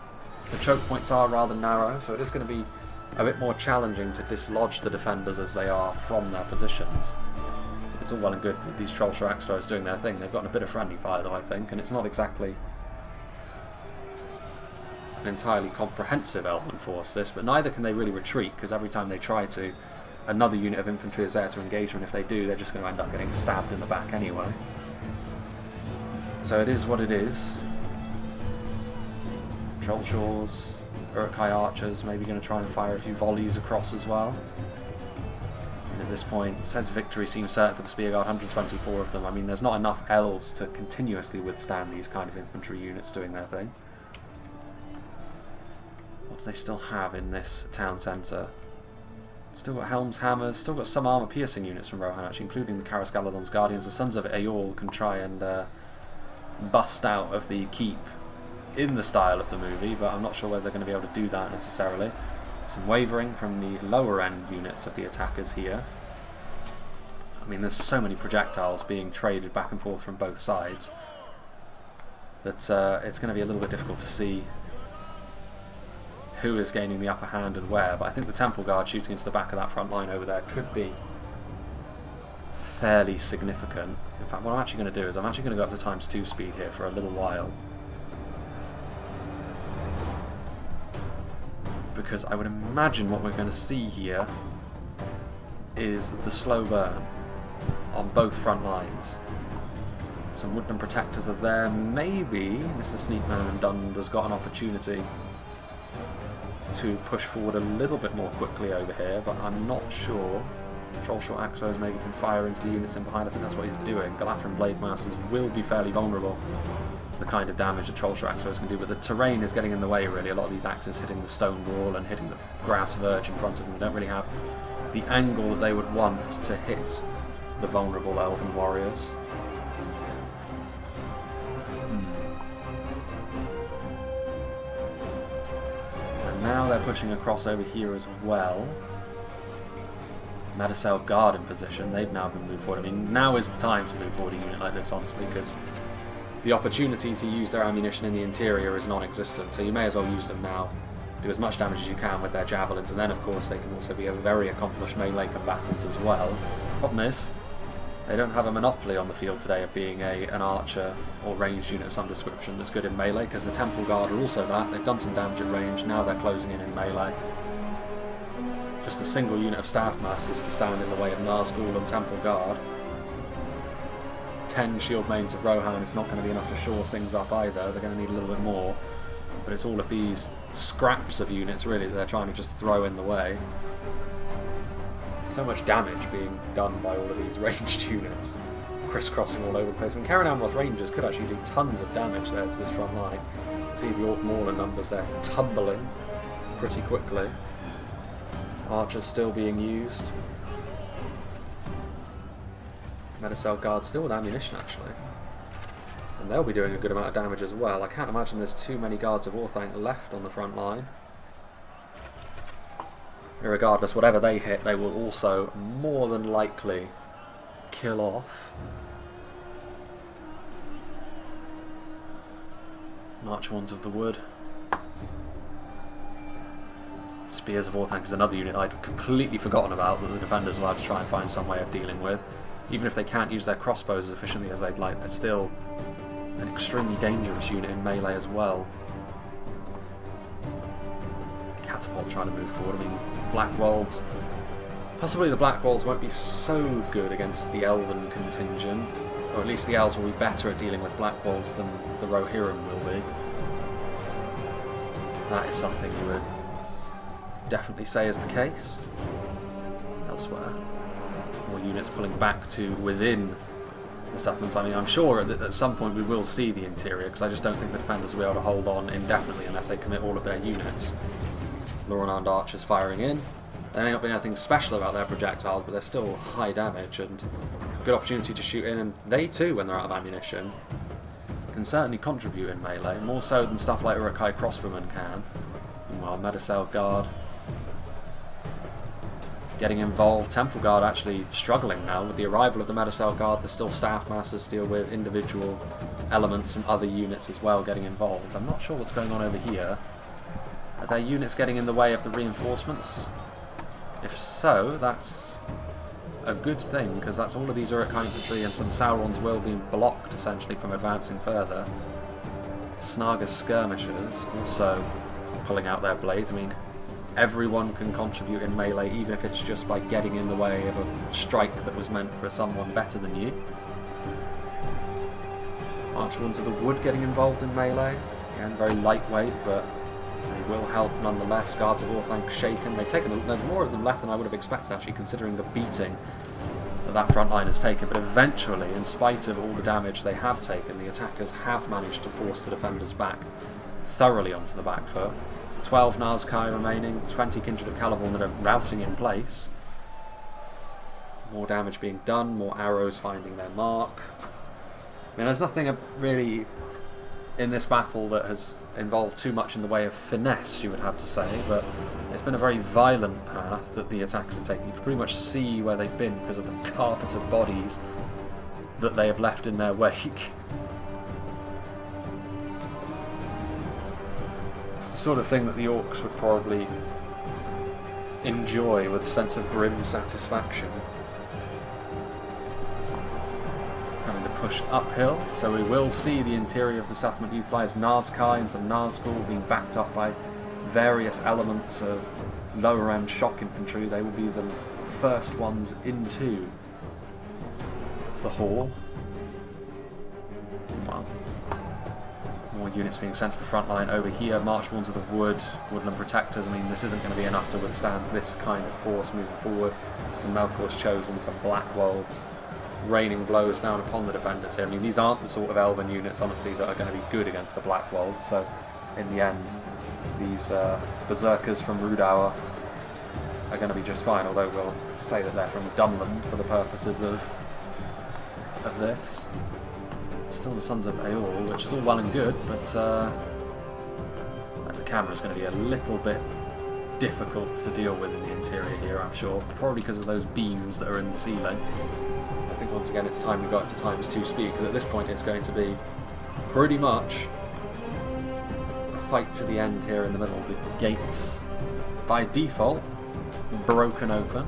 Speaker 1: the choke points are rather narrow, so it is going to be a bit more challenging to dislodge the defenders as they are from their positions. It's all well and good with these Trollshaw Axemen doing their thing. They've gotten a bit of friendly fire, though, I think, and it's not exactly an entirely comprehensive Elven force, this, but neither can they really retreat, because every time they try to, another unit of infantry is there to engage them, and if they do, they're just going to end up getting stabbed in the back anyway. So it is what it is. Trollshaws, Uruk-hai archers, maybe going to try and fire a few volleys across as well. And at this point, it says victory seems certain for the Spearguard, 124 of them. I mean, there's not enough elves to continuously withstand these kind of infantry units doing their thing. What do they still have in this town centre? Still got Helm's hammers, still got some armour-piercing units from Rohan, actually, including the Karas Galadon's Guardians. The Sons of Eorl can try and bust out of the keep in the style of the movie, but I'm not sure whether they're going to be able to do that necessarily. Some wavering from the lower-end units of the attackers here. I mean, there's so many projectiles being traded back and forth from both sides that it's going to be a little bit difficult to see who is gaining the upper hand and where, but I think the Temple Guard shooting into the back of that front line over there could be fairly significant. In fact, what I'm actually going to do is I'm actually going to go up to ×2 speed here for a little while, because I would imagine what we're going to see here is the slow burn on both front lines. Some Woodland Protectors are there. Maybe Mr. Sneakman and Dunland has got an opportunity to push forward a little bit more quickly over here, but I'm not sure. Trollshot Axos maybe can fire into the units in behind. I think that's what he's doing. Galathrun Blade Masters will be fairly vulnerable to the kind of damage that Trollshot Axos can do, but the terrain is getting in the way really. A lot of these axes hitting the stone wall and hitting the grass verge in front of them. They don't really have the angle that they would want to hit the vulnerable elven warriors. Now they're pushing across over here as well. Medicel Guard in position. They've now been moved forward. I mean, now is the time to move forward a unit like this, honestly, because the opportunity to use their ammunition in the interior is non-existent. So you may as well use them now. Do as much damage as you can with their javelins, and then, of course, they can also be a very accomplished melee combatant as well. Problem is, they don't have a monopoly on the field today of being an archer or ranged unit of some description that's good in melee, because the Temple Guard are also that. They've done some damage at range, now they're closing in melee. Just a single unit of Staff Masters to stand in the way of Nazgul and Temple Guard. 10 Shield Mains of Rohan is not going to be enough to shore things up either. They're going to need a little bit more. But it's all of these scraps of units really that they're trying to just throw in the way. So much damage being done by all of these ranged units, crisscrossing all over the place. I mean, Karen Amroth Rangers could actually do tons of damage there to this front line. You can see the Orc Mauler numbers there tumbling pretty quickly. Archers still being used. Medicel Guard still with ammunition actually. And they'll be doing a good amount of damage as well. I can't imagine there's too many Guards of Orthanc left on the front line. Regardless, whatever they hit, they will also more than likely kill off. March Ones of the Wood. Spears of Orthanc is another unit I'd completely forgotten about that the defenders will have to try and find some way of dealing with. Even if they can't use their crossbows as efficiently as they'd like, they're still an extremely dangerous unit in melee as well. Catapult trying to move forward. I mean, Blackwolds. Possibly the Blackwolds won't be so good against the Elven contingent, or at least the Elves will be better at dealing with Blackwolds than the Rohirrim will be. That is something you would definitely say is the case. Elsewhere, more units pulling back to within the settlement. I mean, I'm sure that at some point we will see the interior, because I just don't think the defenders will be able to hold on indefinitely unless they commit all of their units. Lorinand archers firing in. There may not be anything special about their projectiles, but they're still high damage and a good opportunity to shoot in, and they too, when they're out of ammunition, can certainly contribute in melee, more so than stuff like Uruk-hai crossbowmen can. Meanwhile, Medicel Guard getting involved. Temple Guard actually struggling now. With the arrival of the Medicel Guard, there's still Staff Masters to deal with, individual elements from other units as well getting involved. I'm not sure what's going on over here. Are their units getting in the way of the reinforcements? If so, that's a good thing, because that's all of these Uruk-hai infantry and some Sauron's will being blocked essentially from advancing further. Snarga's skirmishers also pulling out their blades. I mean, everyone can contribute in melee, even if it's just by getting in the way of a strike that was meant for someone better than you. Archwounds of the Wood getting involved in melee. Again, very lightweight, but they will help nonetheless. Guards of Orthanc shaken. They've taken there's more of them left than I would have expected, actually, considering the beating that front line has taken. But eventually, in spite of all the damage they have taken, the attackers have managed to force the defenders back thoroughly onto the back foot. 12 Nazkai remaining, 20 Kindred of Caliborn that are routing in place. More damage being done, more arrows finding their mark. I mean, there's nothing really in this battle that has involved too much in the way of finesse, you would have to say, but it's been a very violent path that the attackers have taken. You can pretty much see where they've been because of the carpet of bodies that they have left in their wake. It's the sort of thing that the orcs would probably enjoy with a sense of grim satisfaction. Having to push uphill, so we will see the interior of the settlement utilised Nazkai and some Nazgul being backed up by various elements of lower end shock infantry. They will be the first ones into the hall. Well, more units being sent to the front line over here. Marchborns of the Woodland Protectors. I mean, this isn't going to be enough to withstand this kind of force moving forward. Some Melkor's Chosen, some Blackwolds raining blows down upon the defenders here. I mean, these aren't the sort of elven units, honestly, that are going to be good against the Blackwolds. So, in the end, these berserkers from Rudauer are going to be just fine. Although we'll say that they're from Dunland for the purposes of this. Still the Sons of Eorl, which is all well and good, but the camera's going to be a little bit difficult to deal with in the interior here, I'm sure. Probably because of those beams that are in the ceiling. I think once again it's time we got to ×2 speed, because at this point it's going to be pretty much a fight to the end here in the middle. The gates, by default, broken open.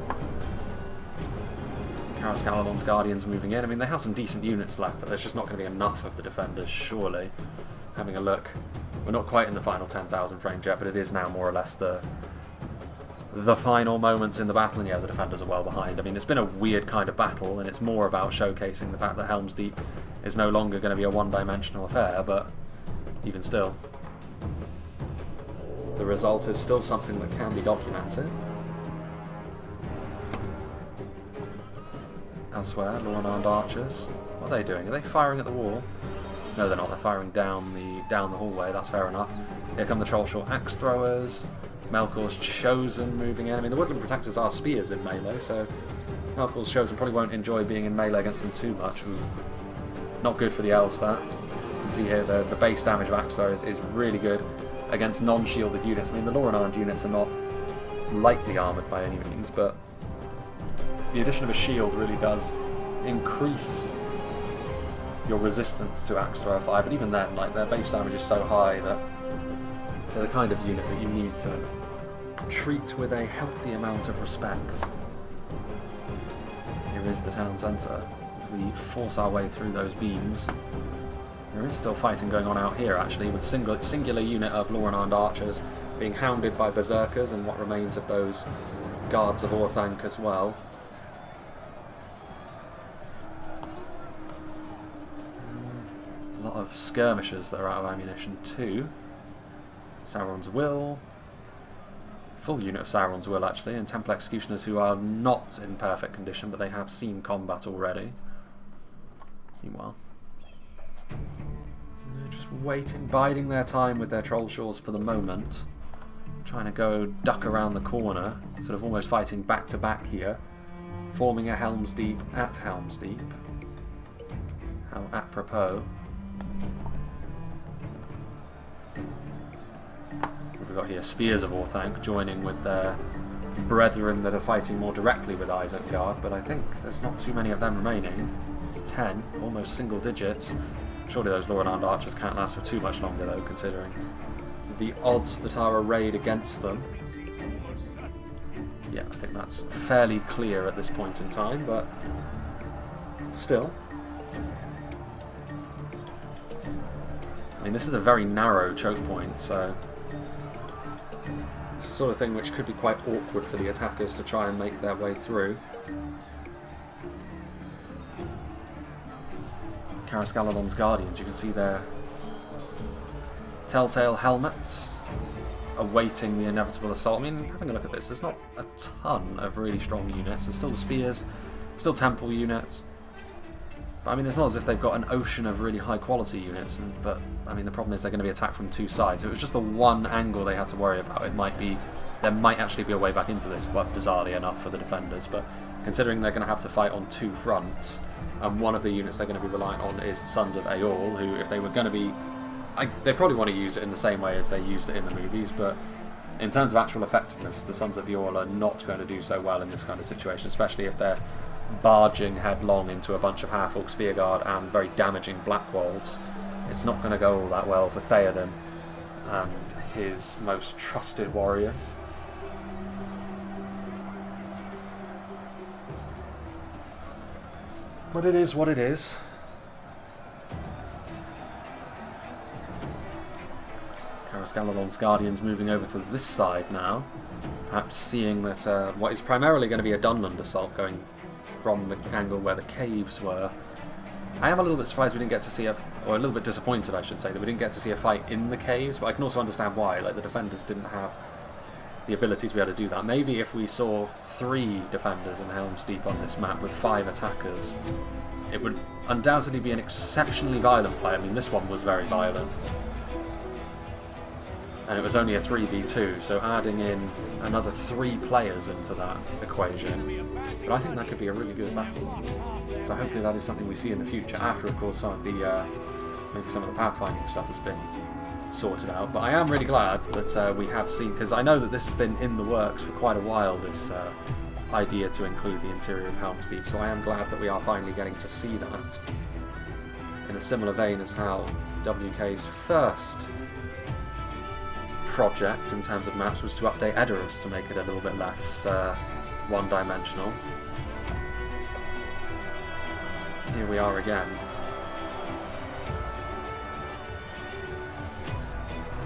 Speaker 1: Karas Galadon's Guardians moving in. I mean, they have some decent units left, but there's just not going to be enough of the defenders, surely. Having a look, we're not quite in the final 10,000 frames yet, but it is now more or less the final moments in the battle, and yeah, the defenders are well behind. I mean, it's been a weird kind of battle, and it's more about showcasing the fact that Helm's Deep is no longer going to be a one-dimensional affair, but even still, the result is still something that can be documented. Elsewhere, Lornand archers. What are they doing? Are they firing at the wall? No, they're not. They're firing down the hallway. That's fair enough. Here come the Trollshaw axe throwers. Melkor's Chosen moving in. I mean, the Woodland Protectors are spears in melee, so Melkor's Chosen probably won't enjoy being in melee against them too much. Ooh. Not good for the elves, that. You can see here the base damage of axe throwers is really good against non-shielded units. I mean, the Lornand units are not lightly armoured by any means, but the addition of a shield really does increase your resistance to Axe Thrower 5, but even then, like, their base damage is so high that they're the kind of unit that you need to treat with a healthy amount of respect. Here is the town centre. As we force our way through those beams, there is still fighting going on out here, actually, with singular unit of Lornand archers being hounded by berserkers and what remains of those guards of Orthanc as well. A lot of skirmishers that are out of ammunition too. Sauron's Will. Full unit of Sauron's Will, actually, and Temple Executioners who are not in perfect condition, but they have seen combat already. Meanwhile, they're just waiting, biding their time with their Trollshaws for the moment. Trying to go duck around the corner, sort of almost fighting back to back here. Forming a Helm's Deep at Helm's Deep. How apropos. We've got here Spears of Orthanc joining with their brethren that are fighting more directly with Isengard, but I think there's not too many of them remaining. 10, almost single digits. Surely those Lornand archers can't last for too much longer though, considering the odds that are arrayed against them. Yeah, I think that's fairly clear at this point in time, but still. I mean, this is a very narrow choke point, so it's the sort of thing which could be quite awkward for the attackers to try and make their way through. Karas Galadon's Guardians, you can see they're telltale helmets awaiting the inevitable assault. I mean, having a look at this, there's not a ton of really strong units. There's still the spears, still temple units. But I mean, it's not as if they've got an ocean of really high quality units. But I mean, the problem is they're going to be attacked from two sides. It was just the one angle they had to worry about. There might actually be a way back into this, but bizarrely enough for the defenders. But considering they're going to have to fight on two fronts, and one of the units they're going to be reliant on is the Sons of Aeol, who, if they were going to be... they probably want to use it in the same way as they used it in the movies, but in terms of actual effectiveness, the Sons of Aeol are not going to do so well in this kind of situation, especially if they're barging headlong into a bunch of half-orc spearguard and very damaging Blackwolds. It's not going to go all that well for Theoden and his most trusted warriors. But it is what it is. Galadon's Guardians moving over to this side now, perhaps seeing that what is primarily going to be a Dunland assault going from the angle where the caves were. I am a little bit surprised we didn't get to see or a little bit disappointed, I should say, that we didn't get to see a fight in the caves, but I can also understand why. Like, the defenders didn't have the ability to be able to do that. Maybe if we saw 3 defenders in Helm's Deep on this map with 5 attackers, it would undoubtedly be an exceptionally violent fight. I mean, this one was very violent. And it was only a 3v2, so adding in another 3 players into that equation. But I think that could be a really good battle. So hopefully that is something we see in the future, after, of course, some of the maybe some of the pathfinding stuff has been sorted out. But I am really glad that we have seen, because I know that this has been in the works for quite a while, this idea to include the interior of Helm's Deep. So I am glad that we are finally getting to see that. In a similar vein as how WK's first project in terms of maps was to update Edoras to make it a little bit less one-dimensional. Here we are again.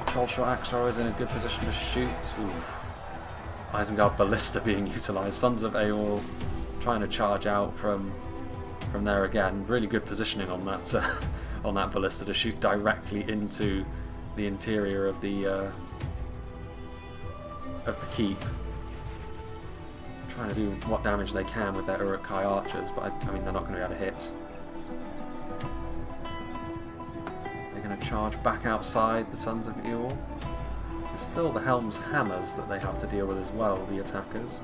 Speaker 1: Trollshot Axe Thrower is in a good position to shoot. Oof. Isengard Ballista being utilised. Sons of Aeol trying to charge out from there again. Really good positioning on that on that Ballista to shoot directly into the interior of the keep, trying to do what damage they can with their Uruk-hai archers, but I mean, they're not going to be able to hit. They're going to charge back outside the Sons of Aeol. There's still the Helm's Hammers that they have to deal with as well, the attackers.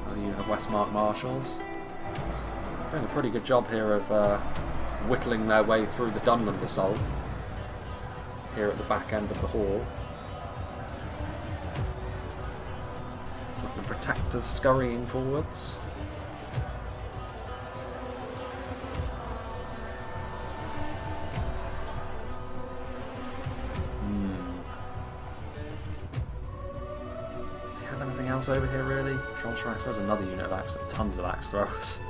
Speaker 1: Another unit of Westmark Marshals. Doing a pretty good job here of whittling their way through the Dunland assault here at the back end of the hall. The protectors scurrying forwards. Does he have anything else over here, really? Trollshot Axe Throwers, another unit of tons of axe throwers.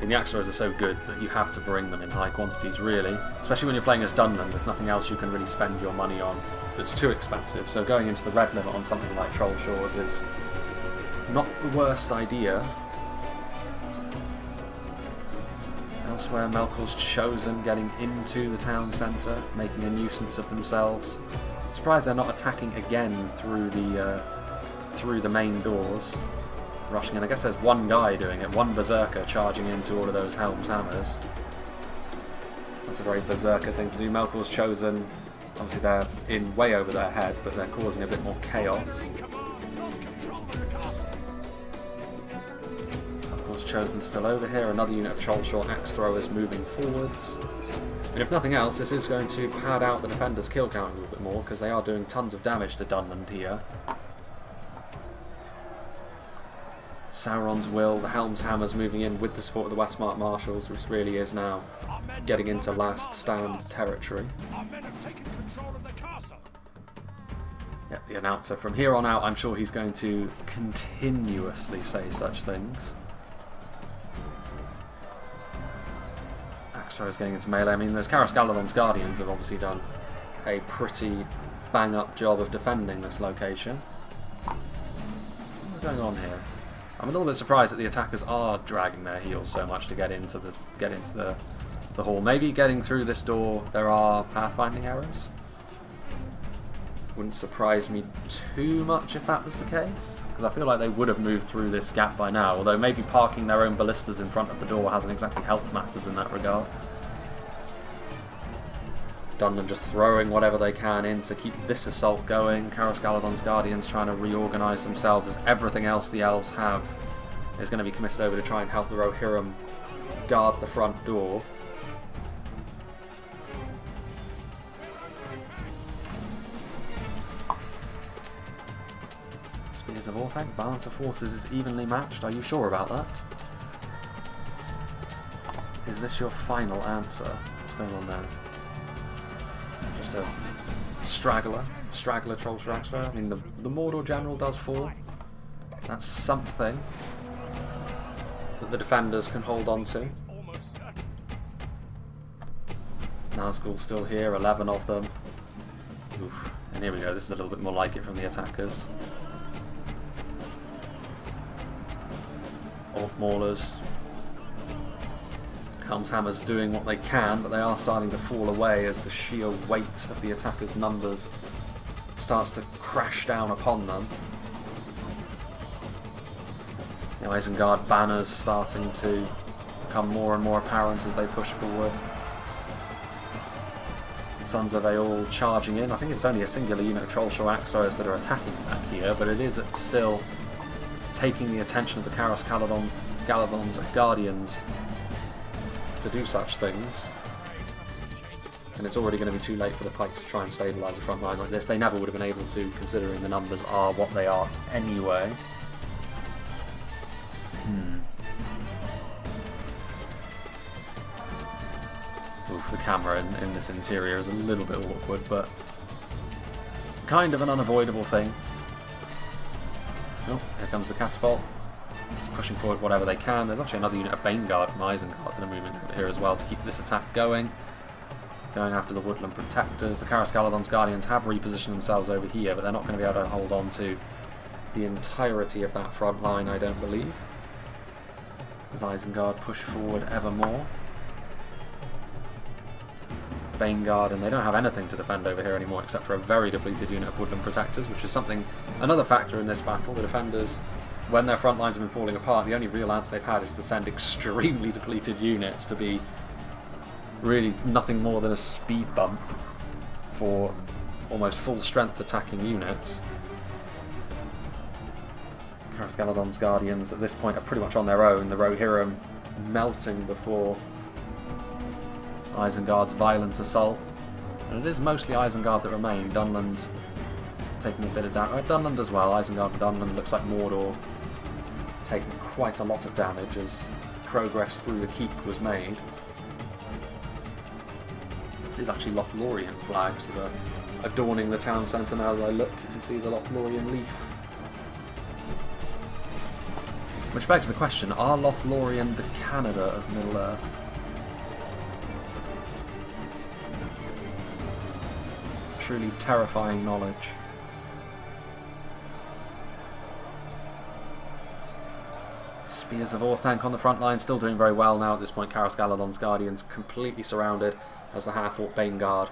Speaker 1: And the axe throwers are so good that you have to bring them in high quantities, really. Especially when you're playing as Dunland, there's nothing else you can really spend your money on that's too expensive. So going into the red limit on something like Trollshaws is not the worst idea. Elsewhere, Melkor's Chosen getting into the town centre, making a nuisance of themselves. Surprised they're not attacking again through the main doors. Rushing in. I guess there's one guy doing it, one berserker charging into all of those Helm's Hammers. That's a very berserker thing to do. Melkor's Chosen, obviously they're in way over their head, but they're causing a bit more chaos. Melkor's Chosen's still over here, another unit of Trollshot Axe Throwers moving forwards. And if nothing else, this is going to pad out the defenders' kill count a little bit more, because they are doing tons of damage to Dunland here. Sauron's Will, the Helm's Hammers moving in with the support of the Westmark Marshals, which really is now getting into last stand territory. Yep, the announcer from here on out, I'm sure he's going to continuously say such things. Axe Throwers getting into melee. I mean, those Galadon's Guardians have obviously done a pretty bang-up job of defending this location. What's going on here? I'm a little bit surprised that the attackers are dragging their heels so much to get into the hall. Maybe getting through this door there are pathfinding errors. Wouldn't surprise me too much if that was the case, because I feel like they would have moved through this gap by now, although maybe parking their own ballistas in front of the door hasn't exactly helped matters in that regard. Dunland just throwing whatever they can in to keep this assault going. Karas Galadon's Guardians trying to reorganise themselves as everything else the elves have is going to be committed over to try and help the Rohirrim guard the front door. Spears of Orthanc, balance of forces is evenly matched. Are you sure about that? Is this your final answer? What's going on there? Just a straggler troll straggler. I mean, the Mordor general does fall. That's something that the defenders can hold on to. Nazgul's still here, 11 of them. Oof. And here we go, this is a little bit more like it from the attackers. Orc Maulers. Helm's Hammers doing what they can, but they are starting to fall away as the sheer weight of the attackers' numbers starts to crash down upon them. The Isengard banners starting to become more and more apparent as they push forward. The Sons of Eorl charging in. I think it's only a singular unit of Trollshaw Axos that are attacking back here, but it is still taking the attention of the Karas Galadon's Guardians to do such things, and it's already going to be too late for the Pikes to try and stabilise a front line like this. They never would have been able to, considering the numbers are what they are anyway. Oof, the camera in this interior is a little bit awkward, but kind of an unavoidable thing. Oh, here comes the catapult. Just pushing forward whatever they can. There's actually another unit of Baneguard from Isengard that are moving over here as well to keep this attack going. Going after the Woodland Protectors. The Karas Galadon's Guardians have repositioned themselves over here, but they're not going to be able to hold on to the entirety of that front line, I don't believe. As Isengard push forward ever more. Baneguard, and they don't have anything to defend over here anymore except for a very depleted unit of Woodland Protectors, which is another factor in this battle. The defenders, when their front lines have been falling apart, the only real answer they've had is to send extremely depleted units to be really nothing more than a speed bump for almost full strength attacking units. Karas Galadon's Guardians at this point are pretty much on their own. The Rohirrim melting before Isengard's violent assault, and it is mostly Isengard that remain. Dunland taking a bit of damage. Dunland as well. Isengard and Dunland. Looks like Mordor taking quite a lot of damage as progress through the keep was made. There's actually Lothlorien flags that are adorning the town centre now that I look. You can see the Lothlorien leaf. Which begs the question, are Lothlorien the Canada of Middle-earth? Truly terrifying knowledge. Spears of Orthanc on the front line, still doing very well now at this point. Karas Galadon's Guardians completely surrounded as the half-orc Baneguard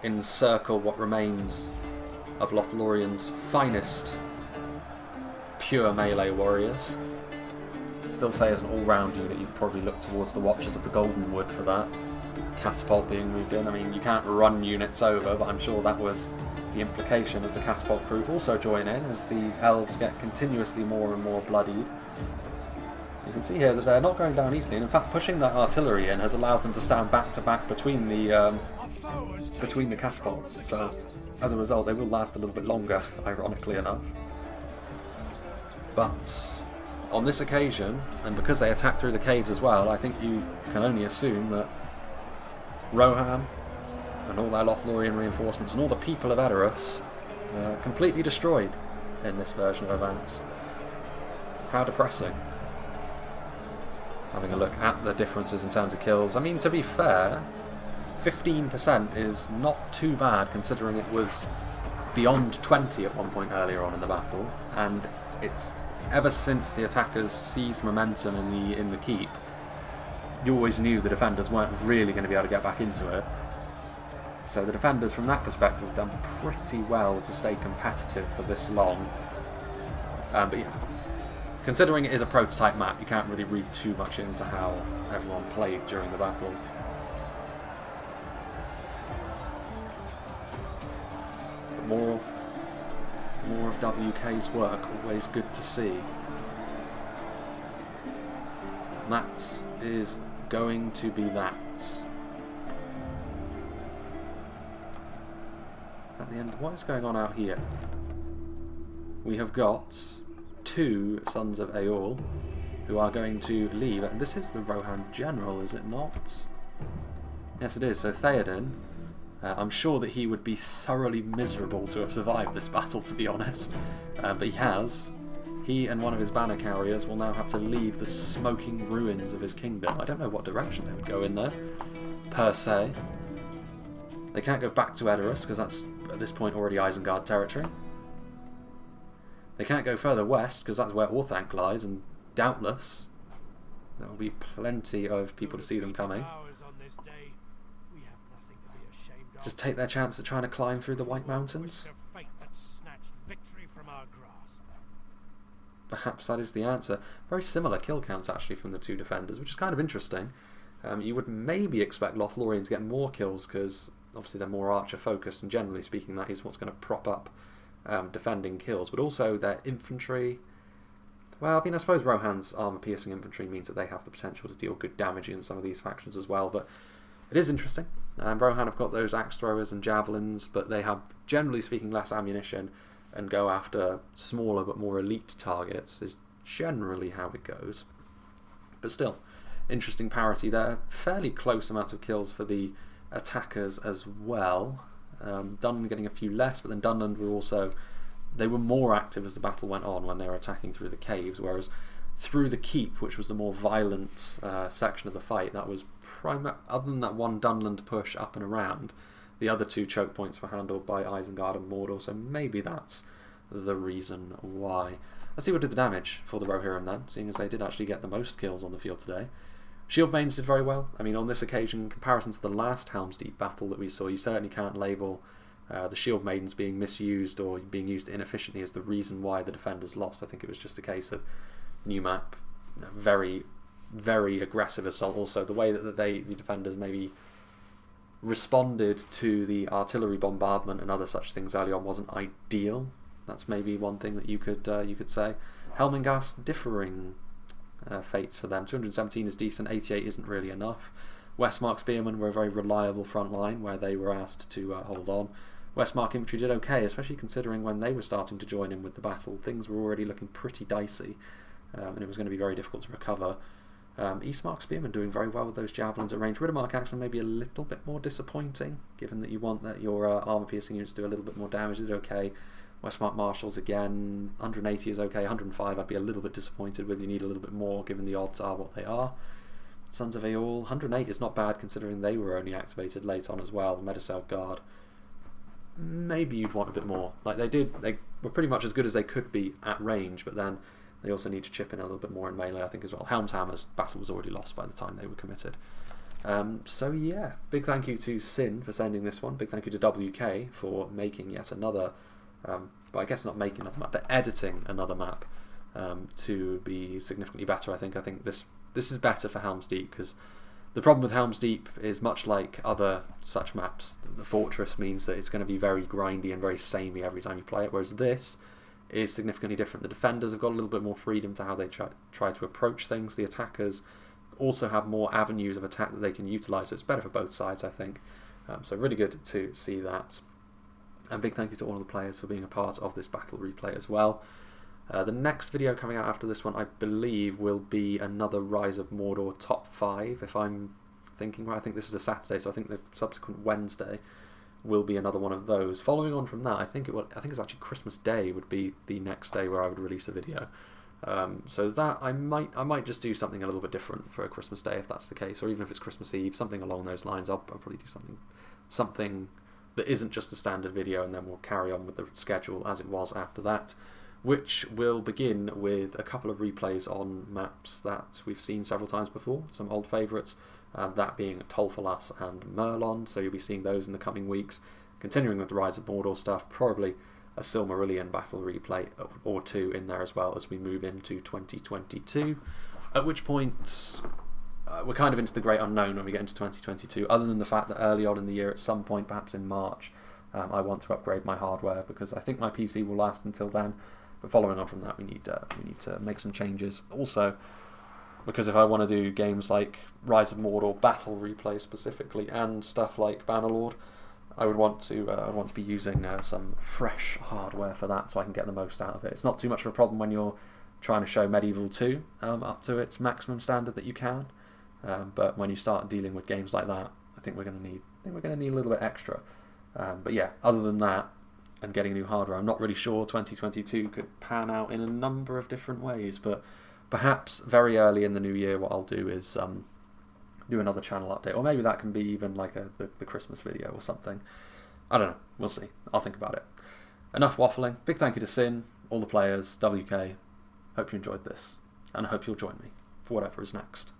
Speaker 1: encircle what remains of Lothlorien's finest pure melee warriors. I'd still say as an all-round unit you'd probably look towards the Watchers of the Golden Wood for that. Catapult being moved in. I mean, you can't run units over, but I'm sure that was the implication as the catapult crew also join in as the elves get continuously more and more bloodied. You can see here that they're not going down easily, and in fact pushing that artillery in has allowed them to stand back to back between the catapults, so as a result they will last a little bit longer, ironically enough. But on this occasion, and because they attack through the caves as well, I think you can only assume that Rohan and all their Lothlorien reinforcements and all the people of Edoras are completely destroyed in this version of events. How depressing. Having a look at the differences in terms of kills. I mean, to be fair, 15% is not too bad considering it was beyond 20 at one point earlier on in the battle, and it's ever since the attackers seized momentum in the keep, you always knew the defenders weren't really going to be able to get back into it. So the defenders, from that perspective, have done pretty well to stay competitive for this long. But yeah, considering it is a prototype map, you can't really read too much into how everyone played during the battle. But more of WK's work, always good to see. And that is going to be that. At the end, what is going on out here? We have got 2 Sons of Eorl who are going to leave. This is the Rohan General, is it not? Yes, it is. So Theoden, I'm sure that he would be thoroughly miserable to have survived this battle, to be honest. But he has. He and one of his banner carriers will now have to leave the smoking ruins of his kingdom. I don't know what direction they would go in there, per se. They can't go back to Edoras, because that's, at this point, already Isengard territory. They can't go further west, because that's where Orthanc lies, and doubtless there will be plenty of people to see them coming. Just take their chance at trying to climb through the White Mountains. Perhaps that is the answer. Very similar kill counts, actually, from the 2 defenders, which is kind of interesting. You would maybe expect Lothlorien to get more kills, because obviously they're more archer focused, and generally speaking that is what's going to prop up defending kills, but also their infantry. Well, I mean, I suppose Rohan's armor piercing infantry means that they have the potential to deal good damage in some of these factions as well, but it is interesting. Rohan have got those axe throwers and javelins, but they have, generally speaking, less ammunition and go after smaller but more elite targets, is generally how it goes. But still, interesting parity there. Fairly close amounts of kills for the attackers as well. Dunland getting a few less, but then Dunland were also, they were more active as the battle went on when they were attacking through the caves, whereas through the keep, which was the more violent section of the fight, that was other than that one Dunland push up and around, the other 2 choke points were handled by Isengard and Mordor, so maybe that's the reason why. Let's see what did the damage for the Rohirrim then, seeing as they did actually get the most kills on the field today. Shield Maidens did very well. I mean, on this occasion, in comparison to the last Helm's Deep battle that we saw, you certainly can't label the Shield Maidens being misused or being used inefficiently as the reason why the defenders lost. I think it was just a case of new map, very, very aggressive assault. Also, the way that the defenders maybe responded to the artillery bombardment and other such things early on wasn't ideal. That's maybe one thing that you could say. Helmingast, differing fates for them. 217 is decent, 88 isn't really enough. Westmark Spearmen were a very reliable front line where they were asked to hold on. Westmark Infantry did okay, especially considering when they were starting to join in with the battle. Things were already looking pretty dicey, and it was going to be very difficult to recover. Eastmark Spearmen doing very well with those javelins at range. Riddermark Axemen maybe a little bit more disappointing, given that you want that your armour piercing units do a little bit more damage. They did okay. Westmark Marshals again, 180 is okay, 105 I'd be a little bit disappointed with. You need a little bit more given the odds are what they are. Sons of Eorl, 108 is not bad considering they were only activated late on as well. The Medicel Guard, maybe you'd want a bit more. Like they were pretty much as good as they could be at range, but then they also need to chip in a little bit more in melee, I think, as well. Helm's Hammer's battle was already lost by the time they were committed. So yeah, big thank you to Sin for sending this one. Big thank you to WK for making yet another, but I guess not making another map, but editing another map to be significantly better. I think this is better for Helm's Deep, because the problem with Helm's Deep is, much like other such maps, the Fortress means that it's going to be very grindy and very samey every time you play it, whereas this is significantly different. The defenders have got a little bit more freedom to how they try to approach things. The attackers also have more avenues of attack that they can utilise, so it's better for both sides, I think. So really good to see that. And big thank you to all of the players for being a part of this battle replay as well. The next video coming out after this one, I believe, will be another Rise of Mordor top 5, if I'm thinking right. I think this is a Saturday, so I think the subsequent Wednesday will be another one of those. Following on from that, I think it's actually Christmas Day would be the next day where I would release a video. So that I might just do something a little bit different for a Christmas Day if that's the case, or even if it's Christmas Eve, something along those lines. I'll probably do something that isn't just a standard video, and then we'll carry on with the schedule as it was after that, which will begin with a couple of replays on maps that we've seen several times before, some old favourites, that being Tolfalas and Merlon, so you'll be seeing those in the coming weeks. Continuing with the Rise of Mordor stuff, probably a Silmarillion battle replay or two in there as well as we move into 2022, at which point we're kind of into the great unknown when we get into 2022, other than the fact that early on in the year, at some point, perhaps in March, I want to upgrade my hardware because I think my PC will last until then. But following on from that, we need to make some changes. Also, because if I want to do games like Rise of Mordor battle replay specifically and stuff like Bannerlord, I would want to be using some fresh hardware for that so I can get the most out of it. It's not too much of a problem when you're trying to show Medieval 2 up to its maximum standard that you can, but when you start dealing with games like that, I think we're going to need a little bit extra. But yeah, other than that, and getting new hardware, I'm not really sure 2022 could pan out in a number of different ways, but perhaps very early in the new year what I'll do is do another channel update, or maybe that can be even like the Christmas video or something. I don't know, we'll see. I'll think about it. Enough waffling. Big thank you to Sin, all the players, WK. Hope you enjoyed this, and I hope you'll join me for whatever is next.